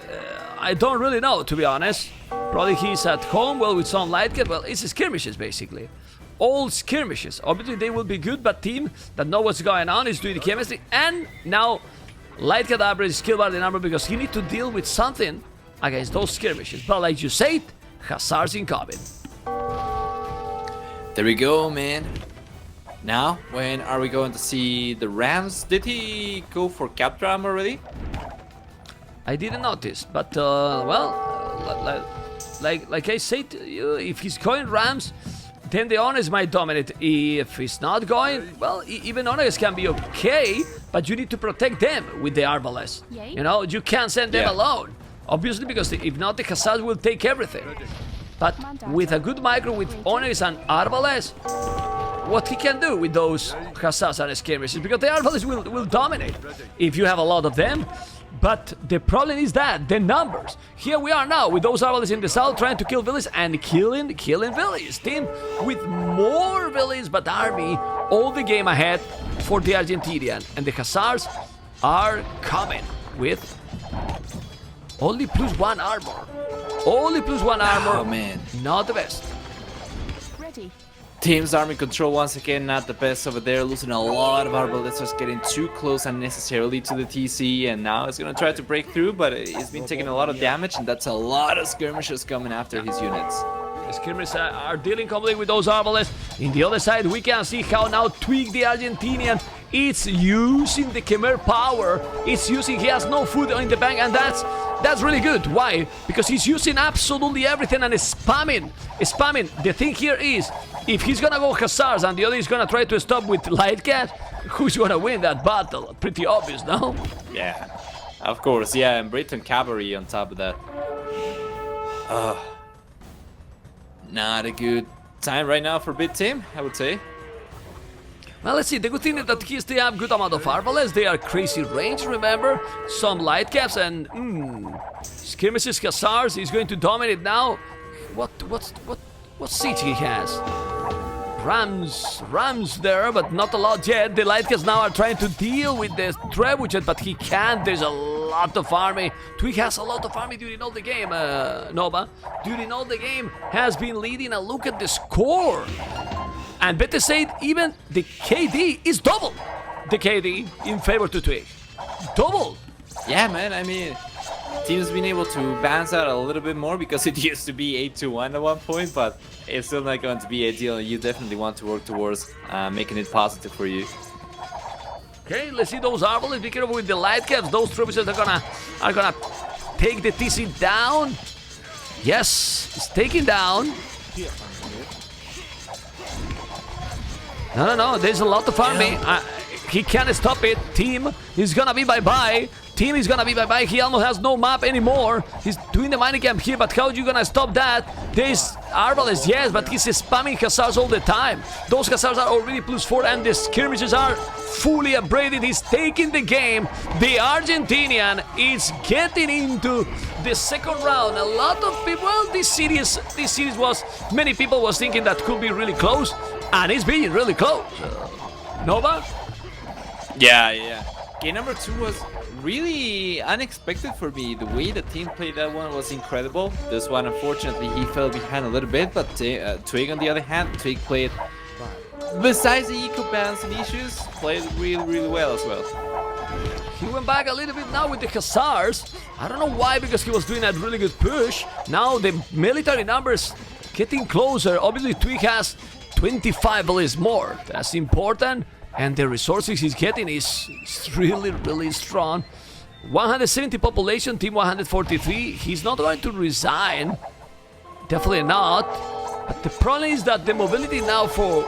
I don't really know, to be honest. Probably he's at home, well, with some light cat. Well, it's skirmishes, basically. All skirmishes. Obviously, they will be good, but team that know what's going on is doing the chemistry. And now, light cat average is killed by the number because he needs to deal with something against those skirmishes. But like you said, Hussars incoming. There we go, man. Now, when are we going to see the Rams? Did he go for cap ram already? I didn't notice, but well, like I said to you, if he's going Rams, then the Honors might dominate. If he's not going, well, even Honors can be okay, but you need to protect them with the Arbalest. You know, you can't send them alone, obviously, because if not, the Hussars will take everything. But with a good micro with Honors and Arbalest, what he can do with those Hussars and skirmishes, because the Arbalest will dominate if you have a lot of them. But the problem is that the numbers. Here we are now with those Arbalists in the south trying to kill villages and killing villages. Team with more villages, but army all the game ahead for the Argentinian. And the Hussars are coming with only +1 armor. Only +1 armor. Oh man, not the best. Ready. Team's army control once again not the best over there, losing a lot of Arbalistas, getting too close unnecessarily to the TC, and now it's gonna try to break through, but he's been taking a lot of damage, and that's a lot of skirmishes coming after his units. Skirmishers are dealing completely with those Arbalists. In the other side, we can see how now Twigg, the Argentinian, it's using the Khmer power. It's using, he has no food in the bank, and that's really good. Why? Because he's using absolutely everything and spamming. The thing here is, if he's gonna go Hussars and the other is gonna try to stop with Light Cat, who's gonna win that battle? Pretty obvious, no? Yeah, of course, yeah, and Britain cavalry on top of that. Not a good time right now for Bit Team, I would say. Well, let's see. The good thing is that he still have good amount of Arbalists. They are crazy range, remember? Some light caps and skirmishes Hussars. He's going to dominate now. What siege he has? Rams there, but not a lot yet. The light caps now are trying to deal with the trebuchet, but he can't. There's a lot of army. Twigg has a lot of army during all the game, Nova. During all the game has been leading, and look at the score. And better said, even the KD is double. The KD in favor to Twigg. Double. Yeah, man, I mean, Team's been able to balance out a little bit more because it used to be 8-1 at one point, but it's still not going to be ideal. You definitely want to work towards making it positive for you. Okay, let's see those Arbalists. Be careful with the light caps. Those trebuchets are gonna take the TC down. Yes, it's taken down. No, there's a lot of army. He can't stop it. Team is gonna be bye-bye. Team is gonna be bye-bye. He almost has no map anymore. He's doing the mining camp here, but how are you gonna stop that? There's Arbalists, yes, but he's spamming Hussars all the time. Those Hussars are already +4, and the skirmishes are fully upgraded. He's taking the game. The Argentinian is getting into the second round. A lot of people, well, this series was, many people was thinking that could be really close, and it's being really close. Nova? Yeah. Game number 2 was really unexpected for me. The way the team played that one was incredible. This one, unfortunately, he fell behind a little bit, but Twigg, on the other hand, Twigg played, besides the eco balancing issues, played really well as well. He went back a little bit now with the Hussars. I don't know why, because he was doing a really good push. Now the military numbers getting closer. Obviously, Twigg has 25 villages more. That's important. And the resources he's getting is really strong. 170 population, team 143. He's not going to resign. Definitely not. But the problem is that the mobility now for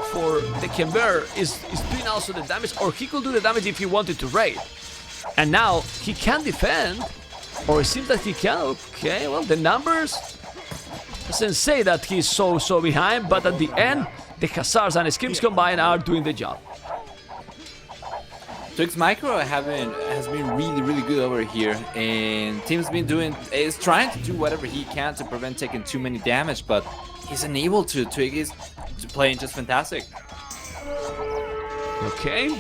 the Khmer is doing also the damage, or he could do the damage if he wanted to raid. And now he can defend, or it seems that he can. Okay, well, the numbers doesn't say that he's so behind, but at the end, the Hussars and Skims combined are doing the job. Twigg's micro has been really good over here, and Tim's is trying to do whatever he can to prevent taking too many damage, but he's unable to. Twigg is playing just fantastic. Okay.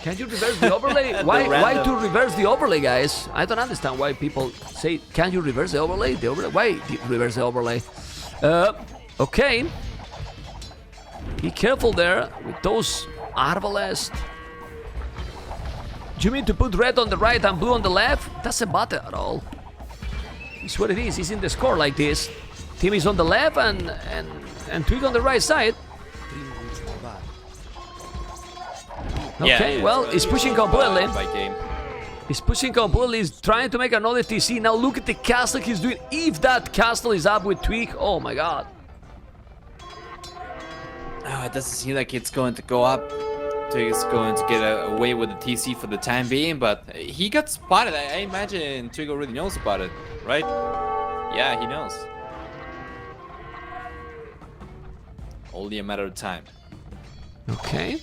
Can you reverse the overlay? Why to reverse the overlay, guys? I don't understand why people say, can you reverse the overlay? Why reverse the overlay? Okay. Be careful there with those Arbalest. Do you mean to put red on the right and blue on the left? Doesn't matter at all. It's what it is. It's in the score like this. Tim is on the left and Twigg on the right side. Okay, well, he's pushing completely. He's pushing completely. He's trying to make another TC. Now look at the castle he's doing. If that castle is up with Twigg, oh my god. Oh, it doesn't seem like it's going to go up. Twigg is going to get away with the TC for the time being, but he got spotted. I imagine Twigg already knows about it, right? Yeah, he knows. Only a matter of time. Okay.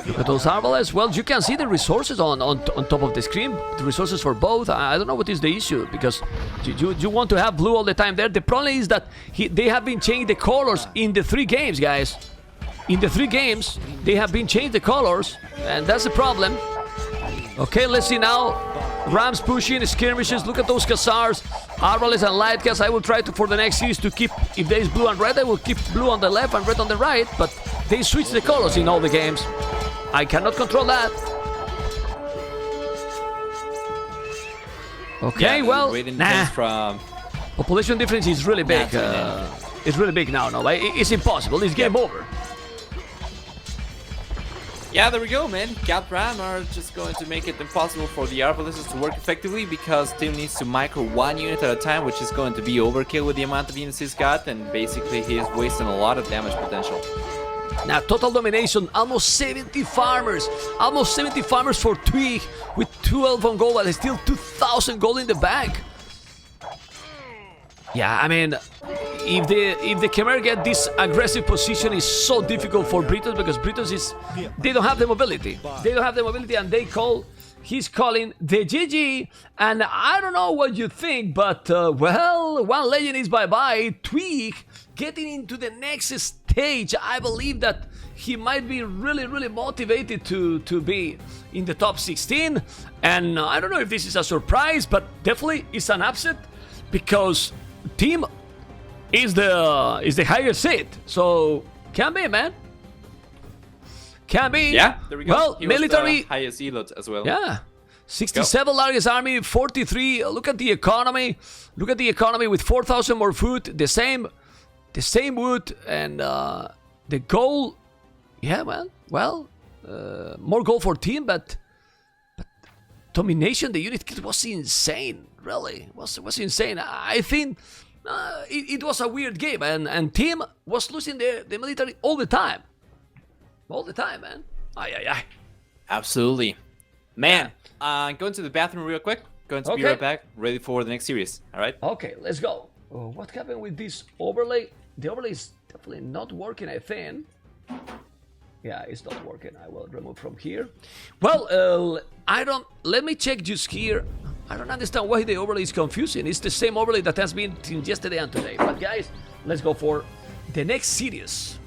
Look at those Arbalests. Well, you can see the resources on top of the screen. The resources for both. I don't know what is the issue, because you want to have blue all the time there. The problem is that they have been changing the colors in the 3 games, guys. In the 3 games, they have been changing the colors, and that's the problem. Okay, let's see now. Rams pushing, skirmishes. Look at those Khazars. Arbalest and Light Cast. I will try to, for the next series, to keep, if there is blue and red, I will keep blue on the left and red on the right, but they switch the colors in all the games. I cannot control that. Okay, yeah, well, from population difference is really big. It's really big now. No, it's impossible. It's game over. Yeah, there we go, man. Gap Ram are just going to make it impossible for the Arbalests to work effectively, because Tim needs to micro 1 unit at a time, which is going to be overkill with the amount of units he's got, and basically he is wasting a lot of damage potential. Now, total domination, almost 70 farmers. Almost 70 farmers for Twigg with 12 on gold, but still 2,000 gold in the bank. Yeah, I mean, if the Khmer get this aggressive position, is so difficult for Britons, because Britons they don't have the mobility. They don't have the mobility, and he's calling the GG, and I don't know what you think, but well, one legend is bye-bye. Twigg getting into the next stage. I believe that he might be really motivated to be in the top 16, and I don't know if this is a surprise, but definitely it's an upset, because Tim is the higher seed, so can be, man. Can be. Yeah, there we go. Well, he military was the highest elite as well. Yeah, 67 largest army, 43. Look at the economy. Look at the economy with 4,000 more food, the same wood, and the goal. Yeah, man. Well, more goal for Tim, but domination. The unit kit was insane. Really, was insane. I think it was a weird game, and Tim was losing the military all the time. All the time, man. Aye. Absolutely. Man, going to the bathroom real quick. Going to be right back, ready for the next series. All right? Okay, let's go. What happened with this overlay? The overlay is definitely not working, I think. Yeah, it's not working. I will remove from here. Well, let me check just here. I don't understand why the overlay is confusing. It's the same overlay that has been since yesterday and today. But guys, let's go for the next series.